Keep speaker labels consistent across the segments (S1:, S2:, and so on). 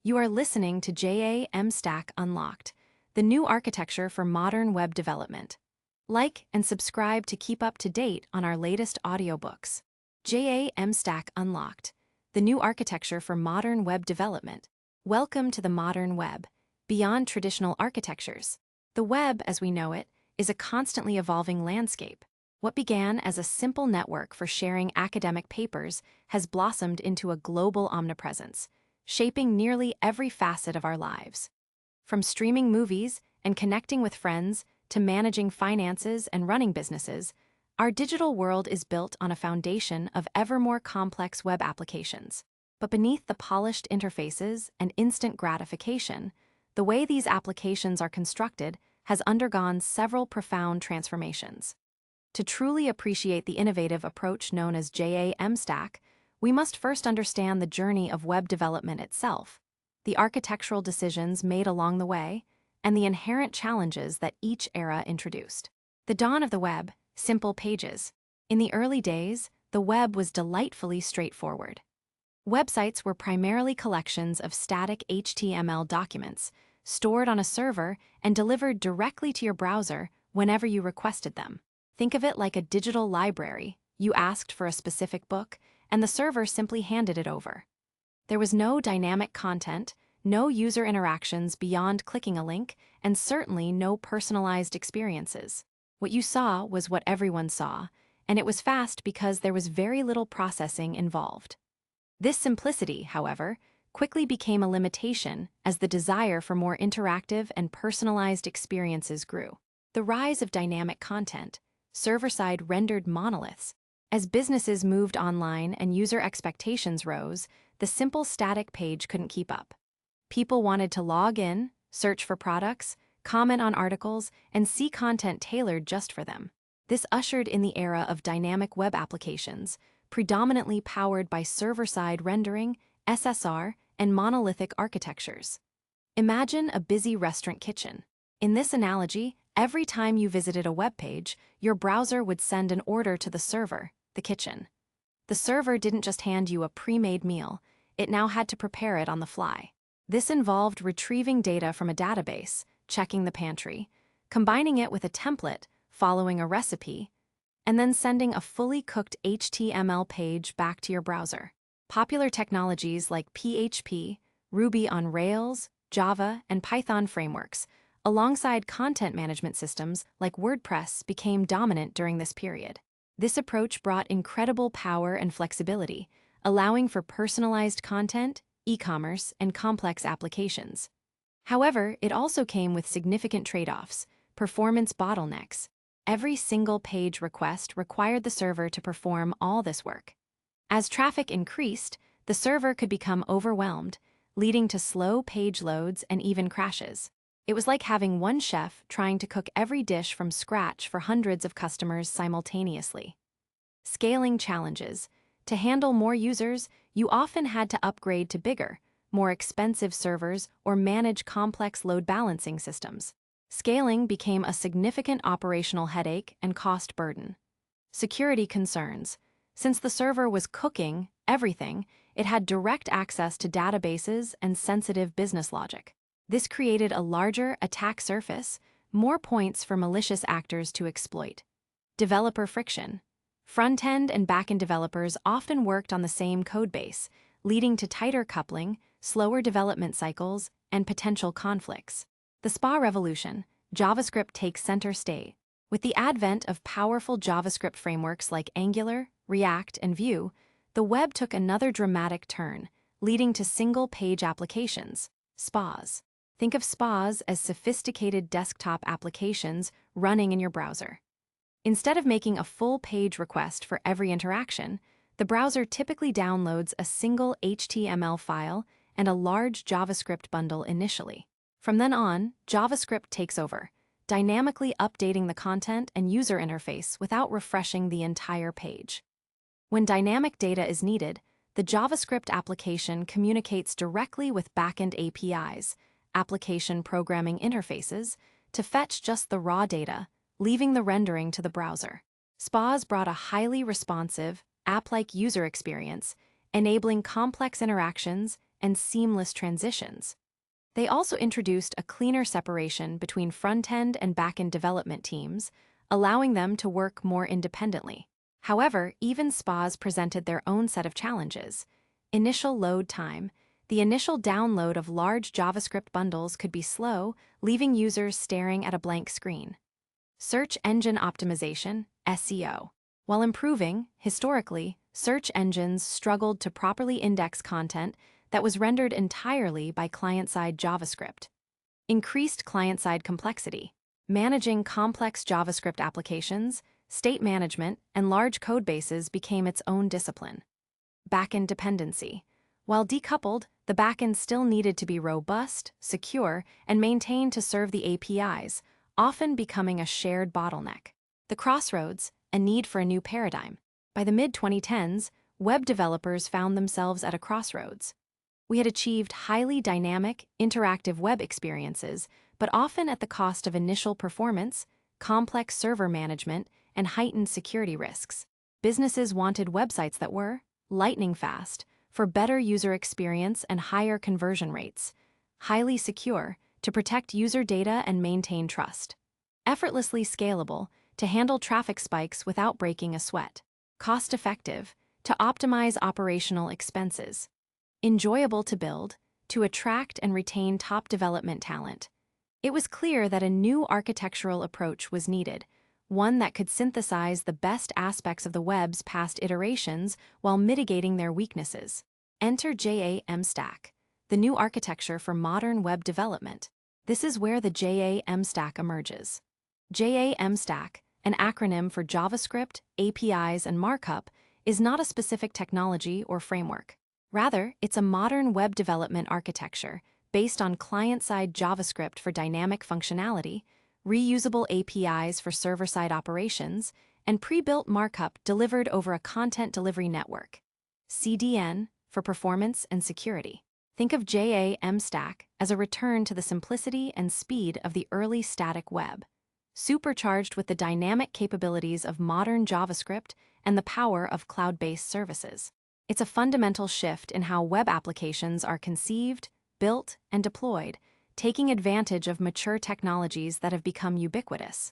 S1: You are listening to JAMstack Unlocked, the new architecture for modern web development. Like and subscribe to keep up to date on our latest audiobooks. JAMstack Unlocked, the new architecture for modern web development. Welcome to the modern web, beyond traditional architectures. The web, as we know it, is a constantly evolving landscape. What began as a simple network for sharing academic papers has blossomed into a global omnipresence, shaping nearly every facet of our lives. From streaming movies and connecting with friends to managing finances and running businesses, our digital world is built on a foundation of ever more complex web applications. But beneath the polished interfaces and instant gratification, the way these applications are constructed has undergone several profound transformations. To truly appreciate the innovative approach known as JAMstack, we must first understand the journey of web development itself, the architectural decisions made along the way, and the inherent challenges that each era introduced. The dawn of the web, simple pages. In the early days, the web was delightfully straightforward. Websites were primarily collections of static HTML documents, stored on a server and delivered directly to your browser whenever you requested them. Think of it like a digital library. You asked for a specific book, and the server simply handed it over. There was no dynamic content, no user interactions beyond clicking a link, and certainly no personalized experiences. What you saw was what everyone saw, and it was fast because there was very little processing involved. This simplicity, however, quickly became a limitation as the desire for more interactive and personalized experiences grew. The rise of dynamic content, server-side rendered monoliths. As businesses moved online and user expectations rose, the simple static page couldn't keep up. People wanted to log in, search for products, comment on articles, and see content tailored just for them. This ushered in the era of dynamic web applications, predominantly powered by server-side rendering, SSR, and monolithic architectures. Imagine a busy restaurant kitchen. In this analogy, every time you visited a web page, your browser would send an order to the server, the kitchen. The server didn't just hand you a pre-made meal, it now had to prepare it on the fly. This involved retrieving data from a database, checking the pantry, combining it with a template, following a recipe, and then sending a fully cooked HTML page back to your browser. Popular technologies like PHP, Ruby on Rails, Java, and Python frameworks, alongside content management systems like WordPress, became dominant during this period. This approach brought incredible power and flexibility, allowing for personalized content, e-commerce, and complex applications. However, it also came with significant trade-offs, performance bottlenecks. Every single page request required the server to perform all this work. As traffic increased, the server could become overwhelmed, leading to slow page loads and even crashes. It was like having one chef trying to cook every dish from scratch for hundreds of customers simultaneously. Scaling challenges. To handle more users, you often had to upgrade to bigger, more expensive servers or manage complex load balancing systems. Scaling became a significant operational headache and cost burden. Security concerns. Since the server was cooking everything, it had direct access to databases and sensitive business logic. This created a larger attack surface, more points for malicious actors to exploit. Developer friction. Front-end and back-end developers often worked on the same codebase, leading to tighter coupling, slower development cycles, and potential conflicts. The SPA revolution, JavaScript takes center stage. With the advent of powerful JavaScript frameworks like Angular, React, and Vue, the web took another dramatic turn, leading to single-page applications, SPAs. Think of SPAs as sophisticated desktop applications running in your browser. Instead of making a full page request for every interaction, the browser typically downloads a single HTML file and a large JavaScript bundle initially. From then on, JavaScript takes over, dynamically updating the content and user interface without refreshing the entire page. When dynamic data is needed, the JavaScript application communicates directly with backend APIs, application programming interfaces, to fetch just the raw data, leaving the rendering to the browser. SPAs brought a highly responsive, app-like user experience, enabling complex interactions and seamless transitions. They also introduced a cleaner separation between front-end and back-end development teams, allowing them to work more independently. However, even SPAs presented their own set of challenges. Initial load time. The initial download of large JavaScript bundles could be slow, leaving users staring at a blank screen. Search engine optimization, SEO. While improving, historically, search engines struggled to properly index content that was rendered entirely by client-side JavaScript. Increased client-side complexity. Managing complex JavaScript applications, state management, and large codebases became its own discipline. Backend dependency. While decoupled, the backend still needed to be robust, secure, and maintained to serve the APIs, often becoming a shared bottleneck. The crossroads, a need for a new paradigm. By the mid-2010s, web developers found themselves at a crossroads. We had achieved highly dynamic, interactive web experiences, but often at the cost of initial performance, complex server management, and heightened security risks. Businesses wanted websites that were lightning fast, for better user experience and higher conversion rates, highly secure, to protect user data and maintain trust, effortlessly scalable, to handle traffic spikes without breaking a sweat, cost-effective, to optimize operational expenses, enjoyable to build, to attract and retain top development talent. It was clear that a new architectural approach was needed, one that could synthesize the best aspects of the web's past iterations while mitigating their weaknesses. Enter JAMstack, the new architecture for modern web development. This is where the JAMstack emerges. JAMstack, an acronym for JavaScript, APIs, and Markup, is not a specific technology or framework. Rather, it's a modern web development architecture based on client-side JavaScript for dynamic functionality, reusable APIs for server-side operations, and pre-built markup delivered over a content delivery network. CDN, for performance and security. Think of JAMstack as a return to the simplicity and speed of the early static web, supercharged with the dynamic capabilities of modern JavaScript and the power of cloud-based services. It's a fundamental shift in how web applications are conceived, built, and deployed, taking advantage of mature technologies that have become ubiquitous.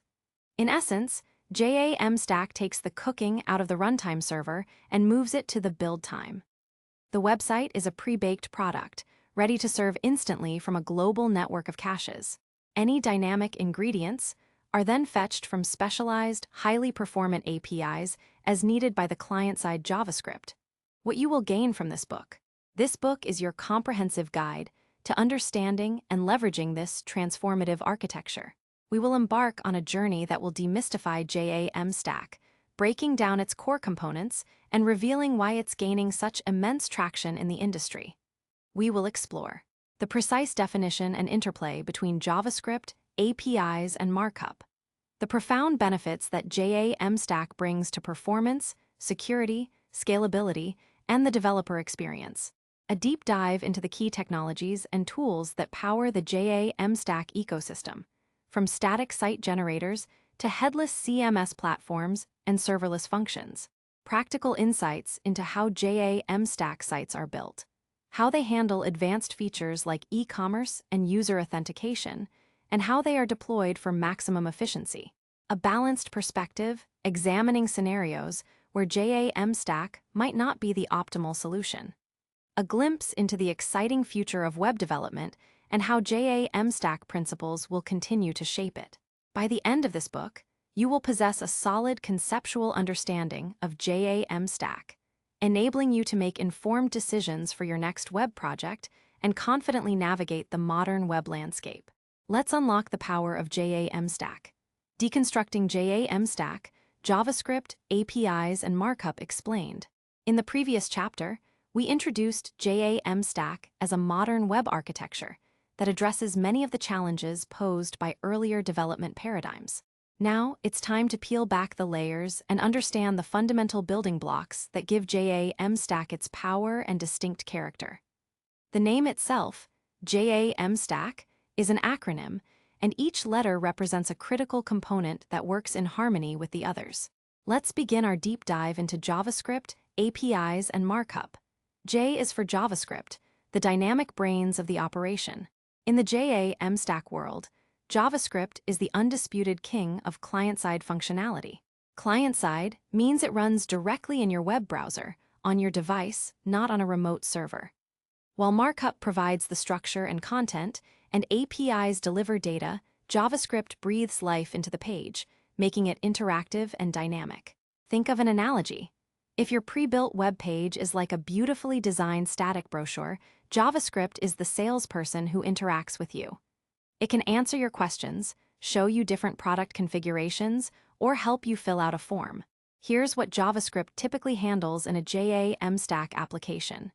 S1: In essence, JAMstack takes the cooking out of the runtime server and moves it to the build time. The website is a pre-baked product, ready to serve instantly from a global network of caches. Any dynamic ingredients are then fetched from specialized, highly performant APIs as needed by the client-side JavaScript. What you will gain from this book. This book is your comprehensive guide to understanding and leveraging this transformative architecture. We will embark on a journey that will demystify JAMstack, breaking down its core components and revealing why it's gaining such immense traction in the industry. We will explore the precise definition and interplay between JavaScript, APIs, and Markup, the profound benefits that JAMstack brings to performance, security, scalability, and the developer experience. A deep dive into the key technologies and tools that power the JAMstack ecosystem, from static site generators to headless CMS platforms and serverless functions. Practical insights into how JAMstack sites are built, how they handle advanced features like e-commerce and user authentication, and how they are deployed for maximum efficiency. A balanced perspective, examining scenarios where JAMstack might not be the optimal solution. A glimpse into the exciting future of web development and how JAMstack principles will continue to shape it. By the end of this book, you will possess a solid conceptual understanding of JAMstack, enabling you to make informed decisions for your next web project and confidently navigate the modern web landscape. Let's unlock the power of JAMstack. Deconstructing JAMstack, JavaScript, APIs, and Markup explained. In the previous chapter, we introduced JAMstack as a modern web architecture that addresses many of the challenges posed by earlier development paradigms. Now, it's time to peel back the layers and understand the fundamental building blocks that give JAMstack its power and distinct character. The name itself, JAMstack, is an acronym, and each letter represents a critical component that works in harmony with the others. Let's begin our deep dive into JavaScript, APIs, and Markup. J is for JavaScript, the dynamic brains of the operation. In the JAMstack world, JavaScript is the undisputed king of client-side functionality. Client-side means it runs directly in your web browser, on your device, not on a remote server. While Markup provides the structure and content, and APIs deliver data, JavaScript breathes life into the page, making it interactive and dynamic. Think of an analogy. If your pre-built web page is like a beautifully designed static brochure, JavaScript is the salesperson who interacts with you. It can answer your questions, show you different product configurations, or help you fill out a form. Here's what JavaScript typically handles in a JAMstack application.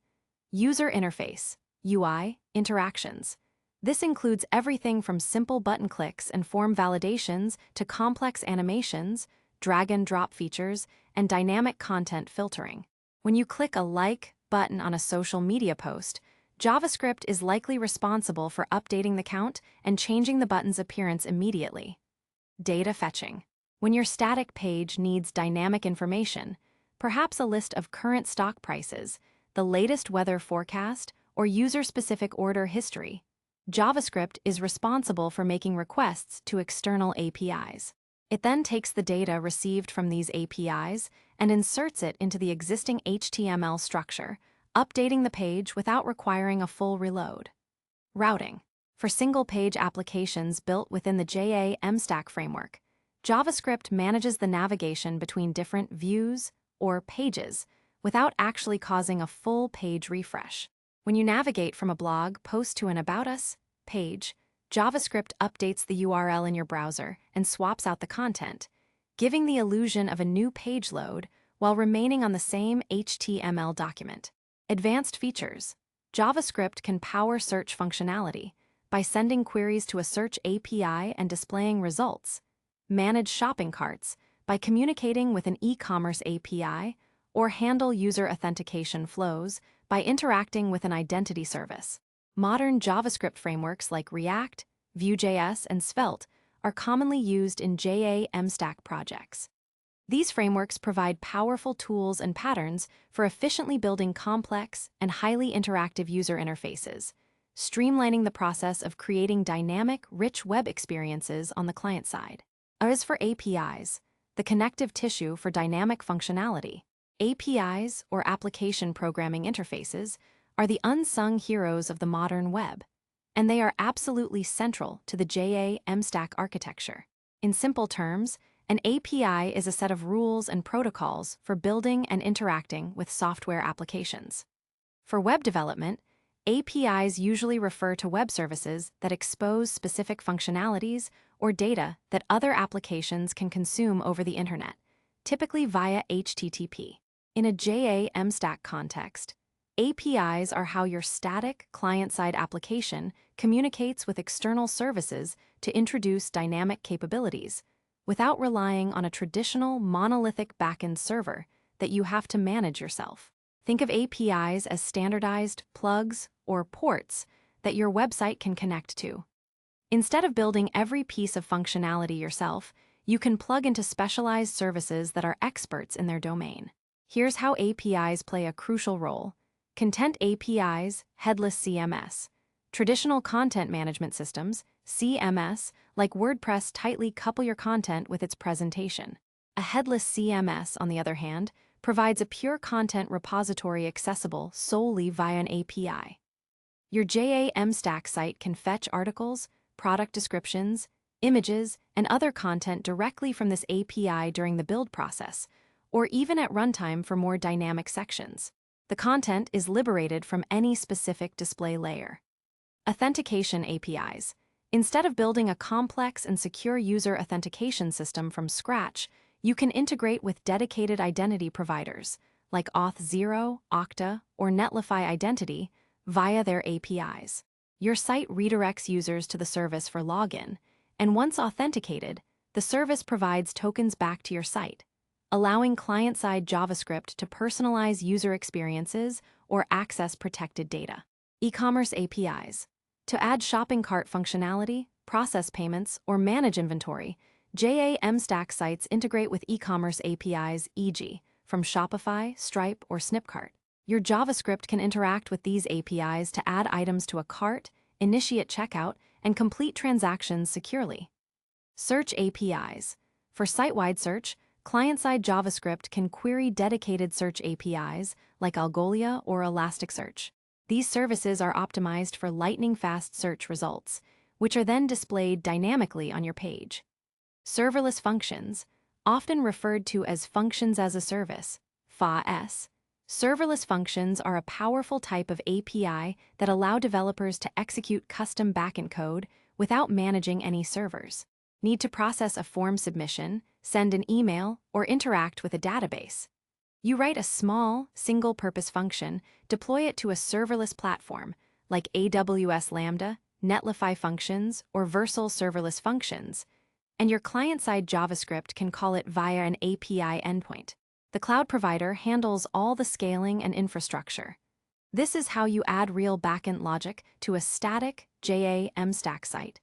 S1: User interface, UI, interactions. This includes everything from simple button clicks and form validations to complex animations, drag-and-drop features, and dynamic content filtering. When you click a like button on a social media post, JavaScript is likely responsible for updating the count and changing the button's appearance immediately. Data fetching. When your static page needs dynamic information, perhaps a list of current stock prices, the latest weather forecast, or user-specific order history, JavaScript is responsible for making requests to external APIs. It then takes the data received from these APIs and inserts it into the existing HTML structure, updating the page without requiring a full reload. Routing. For single-page applications built within the JAMstack framework, JavaScript manages the navigation between different views or pages without actually causing a full page refresh. When you navigate from a blog post to an About Us page, JavaScript updates the URL in your browser and swaps out the content, giving the illusion of a new page load while remaining on the same HTML document. Advanced features. JavaScript can power search functionality by sending queries to a search API and displaying results, manage shopping carts by communicating with an e-commerce API, or handle user authentication flows by interacting with an identity service. Modern JavaScript frameworks like React, Vue.js, and Svelte are commonly used in JAMstack projects. These frameworks provide powerful tools and patterns for efficiently building complex and highly interactive user interfaces, streamlining the process of creating dynamic, rich web experiences on the client side. As for APIs, the connective tissue for dynamic functionality, APIs, or application programming interfaces, are the unsung heroes of the modern web, and they are absolutely central to the JAMstack architecture. In simple terms, an API is a set of rules and protocols for building and interacting with software applications. For web development, APIs usually refer to web services that expose specific functionalities or data that other applications can consume over the internet, typically via HTTP. In a JAMstack context, APIs are how your static client-side application communicates with external services to introduce dynamic capabilities, without relying on a traditional monolithic backend server that you have to manage yourself. Think of APIs as standardized plugs or ports that your website can connect to. Instead of building every piece of functionality yourself, you can plug into specialized services that are experts in their domain. Here's how APIs play a crucial role. Content APIs, headless CMS. Traditional content management systems, CMS, like WordPress tightly couple your content with its presentation. A headless CMS, on the other hand, provides a pure content repository accessible solely via an API. Your JAMstack site can fetch articles, product descriptions, images, and other content directly from this API during the build process, or even at runtime for more dynamic sections. The content is liberated from any specific display layer. Authentication APIs. Instead of building a complex and secure user authentication system from scratch, you can integrate with dedicated identity providers like Auth0, Okta, or Netlify Identity via their APIs. Your site redirects users to the service for login, and once authenticated, the service provides tokens back to your site, allowing client-side JavaScript to personalize user experiences or access protected data. E-commerce APIs. To add shopping cart functionality, process payments, or manage inventory, JAMstack sites integrate with e-commerce APIs, e.g., from Shopify, Stripe, or Snipcart. Your JavaScript can interact with these APIs to add items to a cart, initiate checkout, and complete transactions securely. Search APIs. For site-wide search, client-side JavaScript can query dedicated search APIs like Algolia or Elasticsearch. These services are optimized for lightning-fast search results, which are then displayed dynamically on your page. Serverless functions, often referred to as functions as a service, FAS. Serverless functions are a powerful type of API that allow developers to execute custom backend code without managing any servers. Need to process a form submission, send an email, or interact with a database? You write a small, single-purpose function, deploy it to a serverless platform like AWS Lambda, Netlify Functions, or Vercel Serverless Functions, and your client-side JavaScript can call it via an API endpoint. The cloud provider handles all the scaling and infrastructure. This is how you add real backend logic to a static JAMstack site.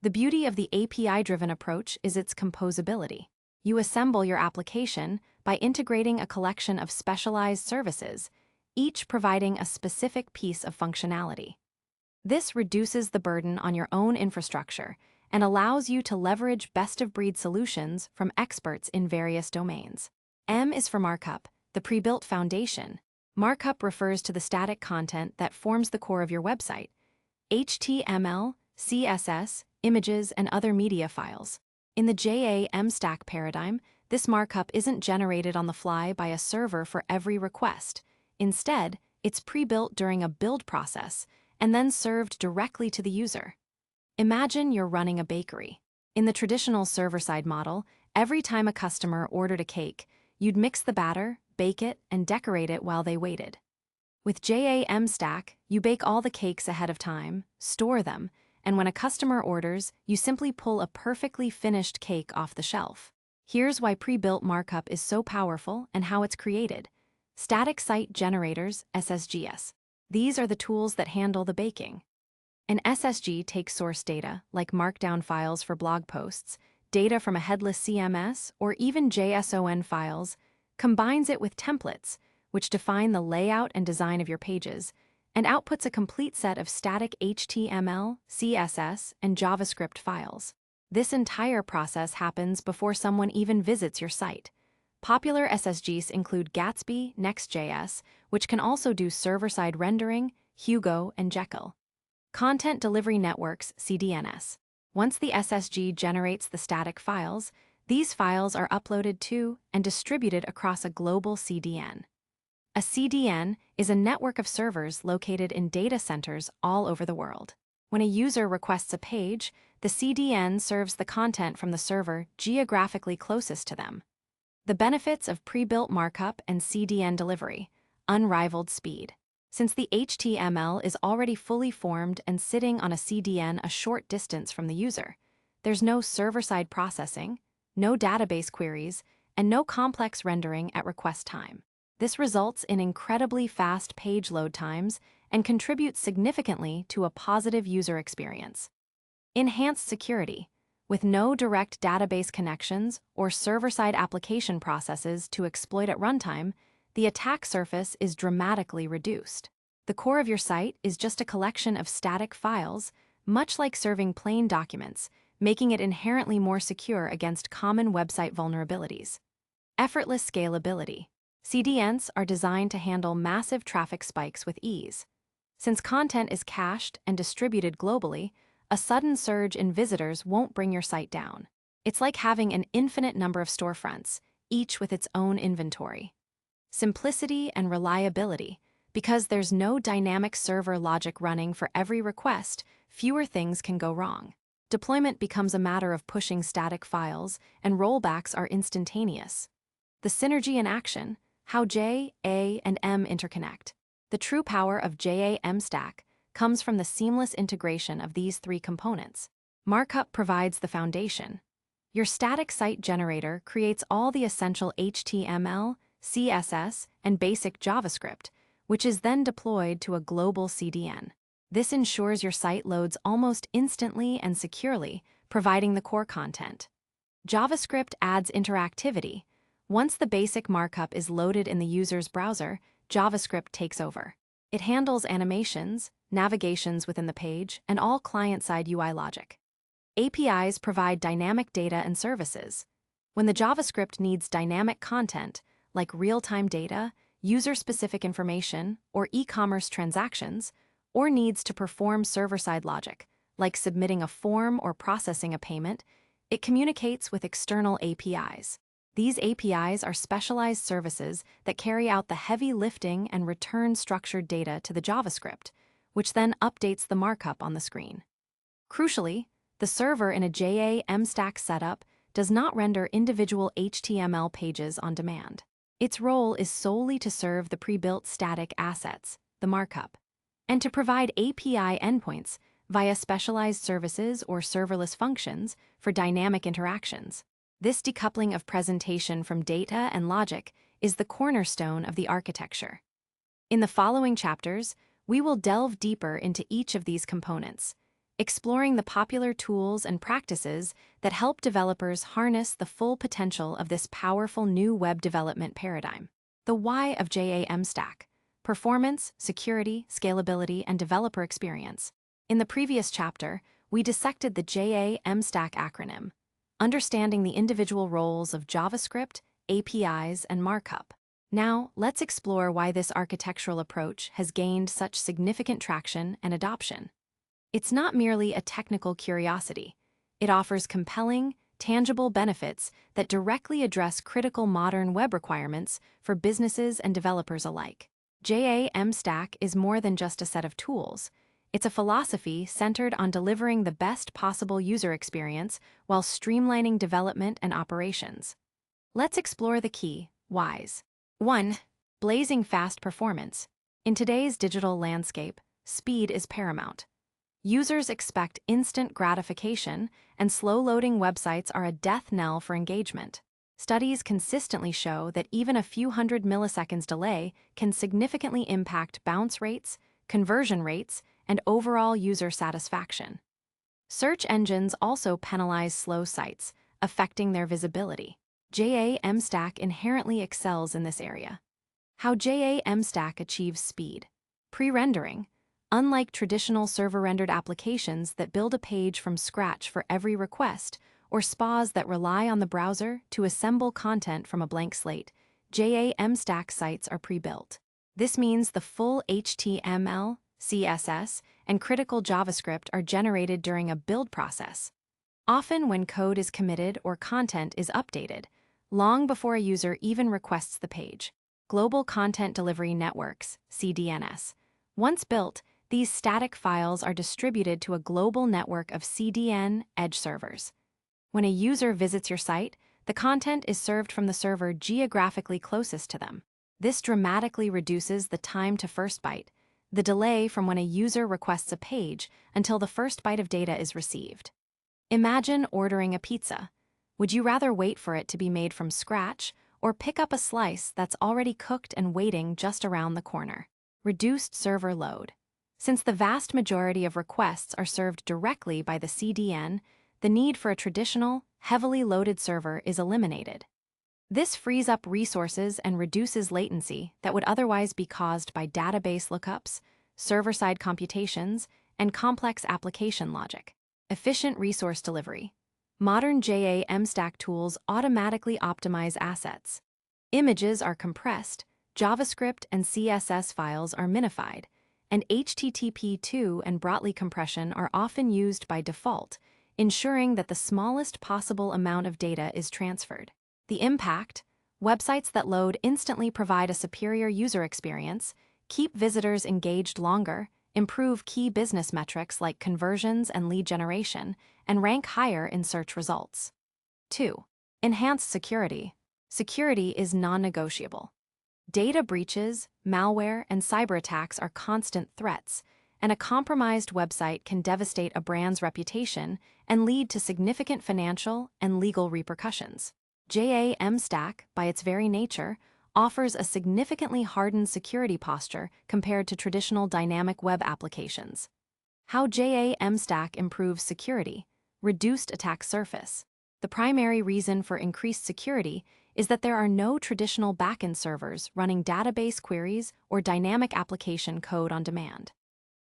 S1: The beauty of the API-driven approach is its composability. You assemble your application by integrating a collection of specialized services, each providing a specific piece of functionality. This reduces the burden on your own infrastructure and allows you to leverage best-of-breed solutions from experts in various domains. M is for Markup, the pre-built foundation. Markup refers to the static content that forms the core of your website: HTML, CSS, images, and other media files. In the JAMstack paradigm, this markup isn't generated on the fly by a server for every request. Instead, it's pre-built during a build process and then served directly to the user. Imagine you're running a bakery. In the traditional server-side model, every time a customer ordered a cake, you'd mix the batter, bake it, and decorate it while they waited. With JAMstack, you bake all the cakes ahead of time, store them, and when a customer orders, you simply pull a perfectly finished cake off the shelf. Here's why pre-built markup is so powerful and how it's created. Static Site Generators, SSGs. These are the tools that handle the baking. An SSG takes source data, like markdown files for blog posts, data from a headless CMS, or even JSON files, combines it with templates, which define the layout and design of your pages, and outputs a complete set of static HTML, CSS, and JavaScript files. This entire process happens before someone even visits your site. Popular SSGs include Gatsby, Next.js, which can also do server-side rendering, Hugo, and Jekyll. Content Delivery Networks, CDNs. Once the SSG generates the static files, these files are uploaded to and distributed across a global CDN. A CDN is a network of servers located in data centers all over the world. When a user requests a page, the CDN serves the content from the server geographically closest to them. The benefits of pre-built markup and CDN delivery: unrivaled speed. Since the HTML is already fully formed and sitting on a CDN a short distance from the user, there's no server-side processing, no database queries, and no complex rendering at request time. This results in incredibly fast page load times and contributes significantly to a positive user experience. Enhanced security. With no direct database connections or server-side application processes to exploit at runtime, the attack surface is dramatically reduced. The core of your site is just a collection of static files, much like serving plain documents, making it inherently more secure against common website vulnerabilities. Effortless scalability. CDNs are designed to handle massive traffic spikes with ease. Since content is cached and distributed globally, a sudden surge in visitors won't bring your site down. It's like having an infinite number of storefronts, each with its own inventory. Simplicity and reliability. Because there's no dynamic server logic running for every request, fewer things can go wrong. Deployment becomes a matter of pushing static files, and rollbacks are instantaneous. The synergy in action, how J, A, and M interconnect. The true power of JAMstack comes from the seamless integration of these three components. Markup provides the foundation. Your static site generator creates all the essential HTML, CSS, and basic JavaScript, which is then deployed to a global CDN. This ensures your site loads almost instantly and securely, providing the core content. JavaScript adds interactivity. Once the basic markup is loaded in the user's browser, JavaScript takes over. It handles animations, navigations within the page, and all client-side UI logic. APIs provide dynamic data and services. When the JavaScript needs dynamic content, like real-time data, user-specific information, or e-commerce transactions, or needs to perform server-side logic, like submitting a form or processing a payment, it communicates with external APIs. These APIs are specialized services that carry out the heavy lifting and return structured data to the JavaScript, which then updates the markup on the screen. Crucially, the server in a JAMstack setup does not render individual HTML pages on demand. Its role is solely to serve the pre-built static assets, the markup, and to provide API endpoints via specialized services or serverless functions for dynamic interactions. This decoupling of presentation from data and logic is the cornerstone of the architecture. In the following chapters, we will delve deeper into each of these components, exploring the popular tools and practices that help developers harness the full potential of this powerful new web development paradigm. The why of JAMstack: performance, security, scalability, and developer experience. In the previous chapter, we dissected the JAMstack acronym, understanding the individual roles of JavaScript, APIs, and markup. Now, let's explore why this architectural approach has gained such significant traction and adoption. It's not merely a technical curiosity. It offers compelling, tangible benefits that directly address critical modern web requirements for businesses and developers alike. JAMstack is more than just a set of tools. It's a philosophy centered on delivering the best possible user experience while streamlining development and operations. Let's explore the key whys. 1. Blazing fast performance. In today's digital landscape, speed is paramount. Users expect instant gratification, and slow-loading websites are a death knell for engagement. Studies consistently show that even a few hundred milliseconds delay can significantly impact bounce rates, conversion rates, and overall user satisfaction. Search engines also penalize slow sites, affecting their visibility. JAMstack inherently excels in this area. How JAMstack achieves speed. Pre-rendering. Unlike traditional server-rendered applications that build a page from scratch for every request, or SPAs that rely on the browser to assemble content from a blank slate, JAMstack sites are pre-built. This means the full HTML, CSS, and critical JavaScript are generated during a build process, often when code is committed or content is updated, long before a user even requests the page. Global Content Delivery Networks, CDNs. Once built, these static files are distributed to a global network of CDN edge servers. When a user visits your site, the content is served from the server geographically closest to them. This dramatically reduces the time to first byte, the delay from when a user requests a page until the first byte of data is received. Imagine ordering a pizza. Would you rather wait for it to be made from scratch or pick up a slice that's already cooked and waiting just around the corner? Reduced server load. Since the vast majority of requests are served directly by the CDN, the need for a traditional, heavily loaded server is eliminated. This frees up resources and reduces latency that would otherwise be caused by database lookups, server-side computations, and complex application logic. Efficient resource delivery. Modern JAMstack tools automatically optimize assets. Images are compressed, JavaScript and CSS files are minified, and HTTP2 and Brotli compression are often used by default, ensuring that the smallest possible amount of data is transferred. The impact: websites that load instantly provide a superior user experience, keep visitors engaged longer, improve key business metrics like conversions and lead generation, and rank higher in search results. 2. Enhanced security. Security is non-negotiable. Data breaches, malware, and cyber attacks are constant threats, and a compromised website can devastate a brand's reputation and lead to significant financial and legal repercussions. JAMstack, by its very nature, offers a significantly hardened security posture compared to traditional dynamic web applications. How JAMstack improves security. Reduced attack surface. The primary reason for increased security is that there are no traditional backend servers running database queries or dynamic application code on demand.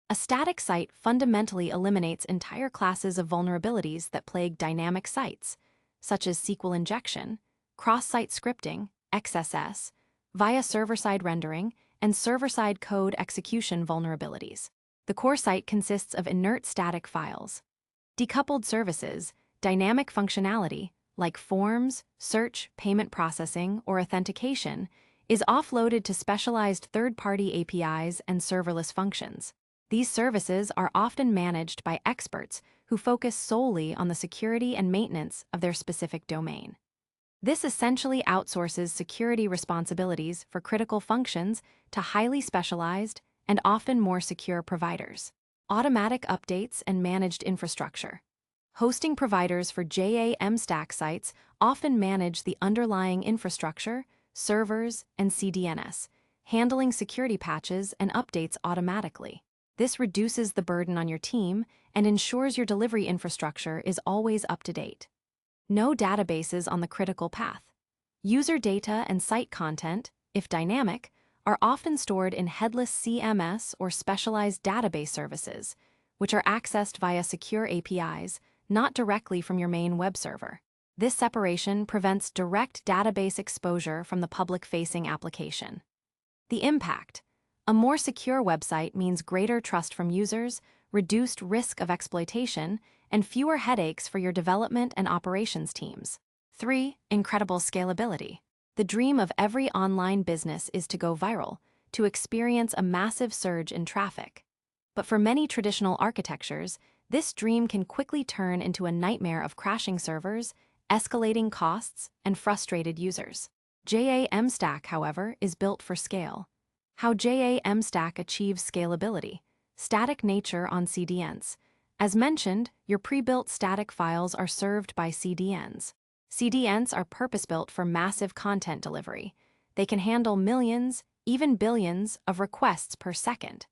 S1: A static site fundamentally eliminates entire classes of vulnerabilities that plague dynamic sites, such as SQL injection, cross-site scripting, XSS, via server-side rendering, and server-side code execution vulnerabilities. The core site consists of inert static files. Decoupled services, dynamic functionality, like forms, search, payment processing, or authentication, is offloaded to specialized third-party APIs and serverless functions. These services are often managed by experts who focus solely on the security and maintenance of their specific domain. This essentially outsources security responsibilities for critical functions to highly specialized and often more secure providers. Automatic updates and managed infrastructure. Hosting providers for JAMstack sites often manage the underlying infrastructure, servers, and CDNs, handling security patches and updates automatically. This reduces the burden on your team and ensures your delivery infrastructure is always up to date. No databases on the critical path. User data and site content, if dynamic, are often stored in headless CMS or specialized database services, which are accessed via secure APIs, not directly from your main web server. This separation prevents direct database exposure from the public-facing application. The impact: a more secure website means greater trust from users, reduced risk of exploitation, and fewer headaches for your development and operations teams. 3. Incredible scalability. The dream of every online business is to go viral, to experience a massive surge in traffic. But for many traditional architectures, this dream can quickly turn into a nightmare of crashing servers, escalating costs, and frustrated users. JAMstack, however, is built for scale. How JAMstack achieves scalability. Static nature on CDNs. As mentioned, your pre-built static files are served by CDNs. CDNs are purpose-built for massive content delivery. They can handle millions, even billions, of requests per second.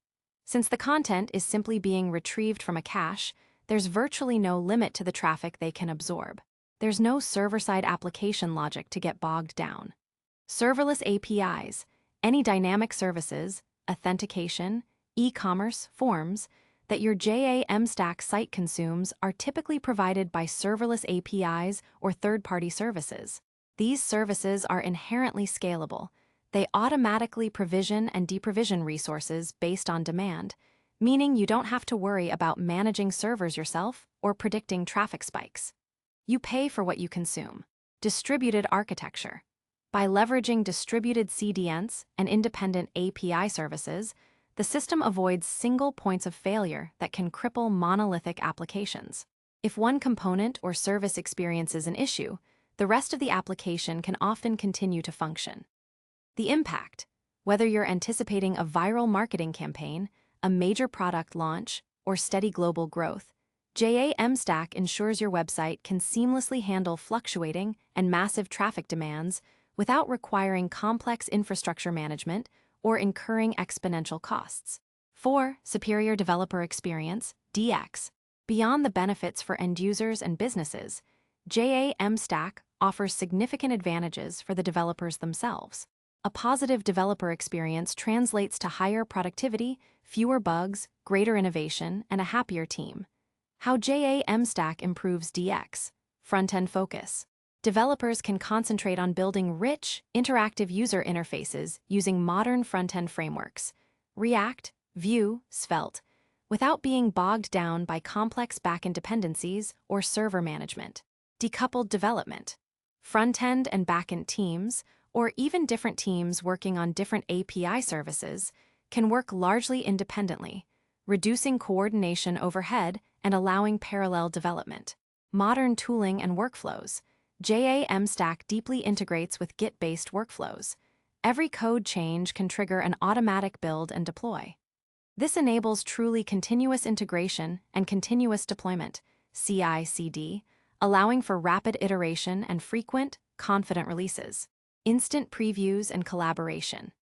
S1: Since the content is simply being retrieved from a cache, there's virtually no limit to the traffic they can absorb. There's no server-side application logic to get bogged down. Serverless APIs, any dynamic services, authentication, e-commerce, forms, that your JAMstack site consumes are typically provided by serverless APIs or third-party services. These services are inherently scalable. They automatically provision and deprovision resources based on demand, meaning you don't have to worry about managing servers yourself or predicting traffic spikes. You pay for what you consume. Distributed architecture. By leveraging distributed CDNs and independent API services, the system avoids single points of failure that can cripple monolithic applications. If one component or service experiences an issue, the rest of the application can often continue to function. The impact: whether you're anticipating a viral marketing campaign, a major product launch, or steady global growth, JAMstack ensures your website can seamlessly handle fluctuating and massive traffic demands without requiring complex infrastructure management or incurring exponential costs. 4. Superior developer experience, DX. Beyond the benefits for end users and businesses, JAMstack offers significant advantages for the developers themselves. A positive developer experience translates to higher productivity, fewer bugs, greater innovation, and a happier team. How JAMstack improves DX. Front-end focus. Developers can concentrate on building rich, interactive user interfaces using modern front-end frameworks, React, Vue, Svelte, without being bogged down by complex backend dependencies or server management. Decoupled development. Front-end and backend teams, or even different teams working on different API services, can work largely independently, reducing coordination overhead and allowing parallel development. Modern tooling and workflows. JAMstack deeply integrates with Git-based workflows. Every code change can trigger an automatic build and deploy. This enables truly continuous integration and continuous deployment, CI/CD, allowing for rapid iteration and frequent, confident releases. Instant previews and collaboration.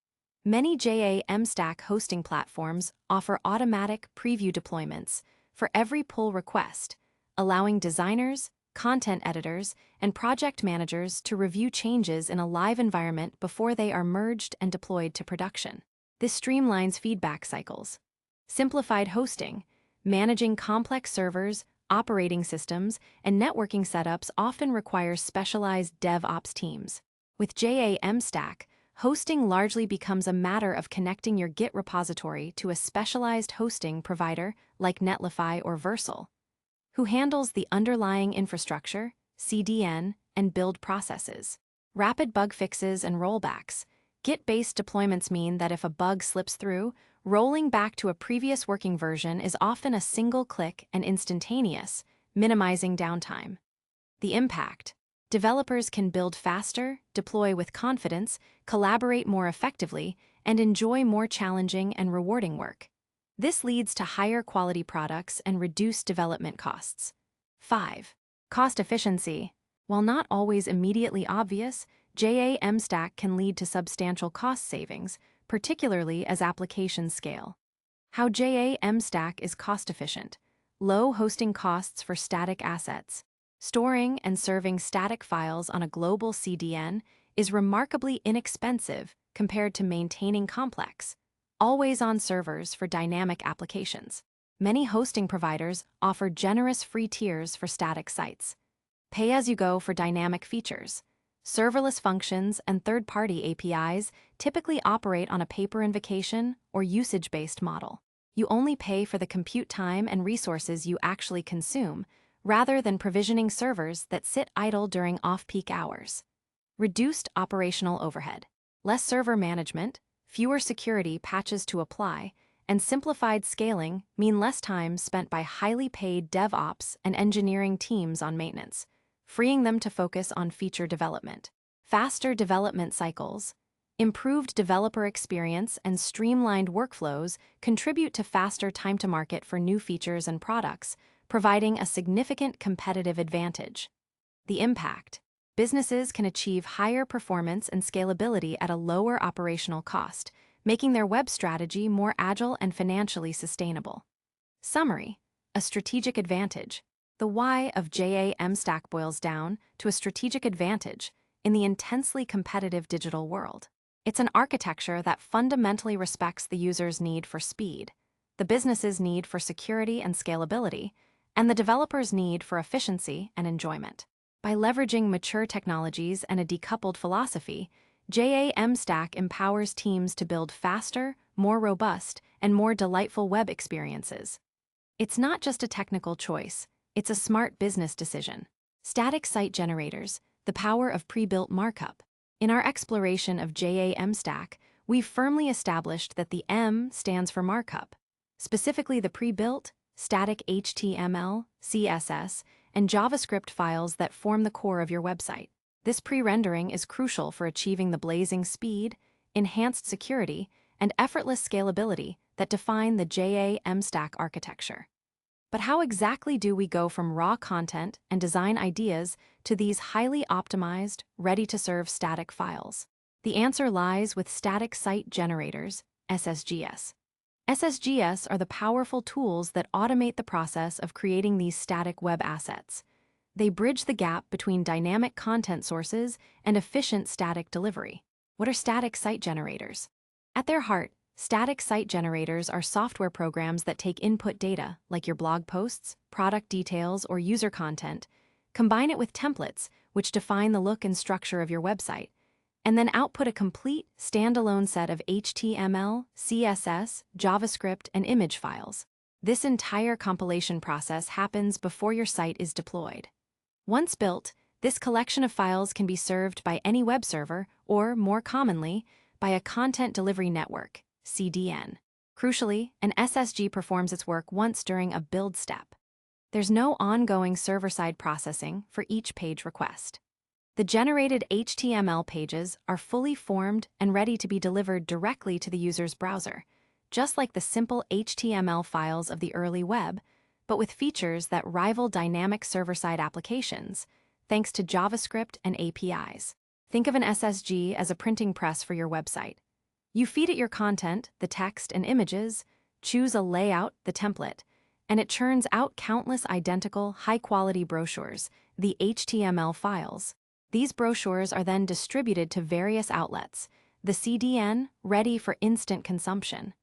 S1: Many JAMstack hosting platforms offer automatic preview deployments for every pull request, allowing designers, content editors, and project managers to review changes in a live environment before they are merged and deployed to production. This streamlines feedback cycles. Simplified hosting. Managing complex servers, operating systems, and networking setups often requires specialized DevOps teams. With JAMstack, hosting largely becomes a matter of connecting your Git repository to a specialized hosting provider like Netlify or Versal, who handles the underlying infrastructure, CDN, and build processes. Rapid bug fixes and rollbacks. Git-based deployments mean that if a bug slips through, rolling back to a previous working version is often a single click and instantaneous, minimizing downtime. The impact. Developers can build faster, deploy with confidence, collaborate more effectively, and enjoy more challenging and rewarding work. This leads to higher quality products and reduced development costs. 5. Cost efficiency. While not always immediately obvious, JAMstack can lead to substantial cost savings, particularly as applications scale. How JAMstack is cost-efficient. Low hosting costs for static assets. Storing and serving static files on a global CDN is remarkably inexpensive compared to maintaining complex, always-on servers for dynamic applications. Many hosting providers offer generous free tiers for static sites. Pay-as-you-go for dynamic features. Serverless functions and third-party APIs typically operate on a pay-per-invocation or usage-based model. You only pay for the compute time and resources you actually consume, rather than provisioning servers that sit idle during off-peak hours. Reduced operational overhead. Less server management, fewer security patches to apply, and simplified scaling mean less time spent by highly paid DevOps and engineering teams on maintenance, freeing them to focus on feature development. Faster development cycles. Improved developer experience and streamlined workflows contribute to faster time to market for new features and products, providing a significant competitive advantage. The impact. Businesses can achieve higher performance and scalability at a lower operational cost, making their web strategy more agile and financially sustainable. Summary. A strategic advantage. The why of JAMstack boils down to a strategic advantage in the intensely competitive digital world. It's an architecture that fundamentally respects the user's need for speed, the business's need for security and scalability, and the developer's need for efficiency and enjoyment. By leveraging mature technologies and a decoupled philosophy, JAMstack empowers teams to build faster, more robust, and more delightful web experiences. It's not just a technical choice, it's a smart business decision. Static site generators, the power of pre-built markup. In our exploration of JAMstack, we've firmly established that the M stands for markup, specifically the pre-built, static HTML, CSS, and JavaScript files that form the core of your website. This pre-rendering is crucial for achieving the blazing speed, enhanced security, and effortless scalability that define the JAMstack architecture. But how exactly do we go from raw content and design ideas to these highly optimized, ready-to-serve static files? The answer lies with static site generators, SSGS. SSGS are the powerful tools that automate the process of creating these static web assets. They bridge the gap between dynamic content sources and efficient static delivery. What are static site generators? At their heart, static site generators are software programs that take input data, like your blog posts, product details, or user content, combine it with templates, which define the look and structure of your website, and then output a complete, standalone set of HTML, CSS, JavaScript, and image files. This entire compilation process happens before your site is deployed. Once built, this collection of files can be served by any web server, or, more commonly, by a content delivery network, CDN. Crucially, an SSG performs its work once during a build step. There's no ongoing server-side processing for each page request. The generated HTML pages are fully formed and ready to be delivered directly to the user's browser, just like the simple HTML files of the early web, but with features that rival dynamic server-side applications, thanks to JavaScript and APIs. Think of an SSG as a printing press for your website. You feed it your content, the text and images, choose a layout, the template, and it churns out countless identical, high-quality brochures, the HTML files. These brochures are then distributed to various outlets, the CDN, ready for instant consumption.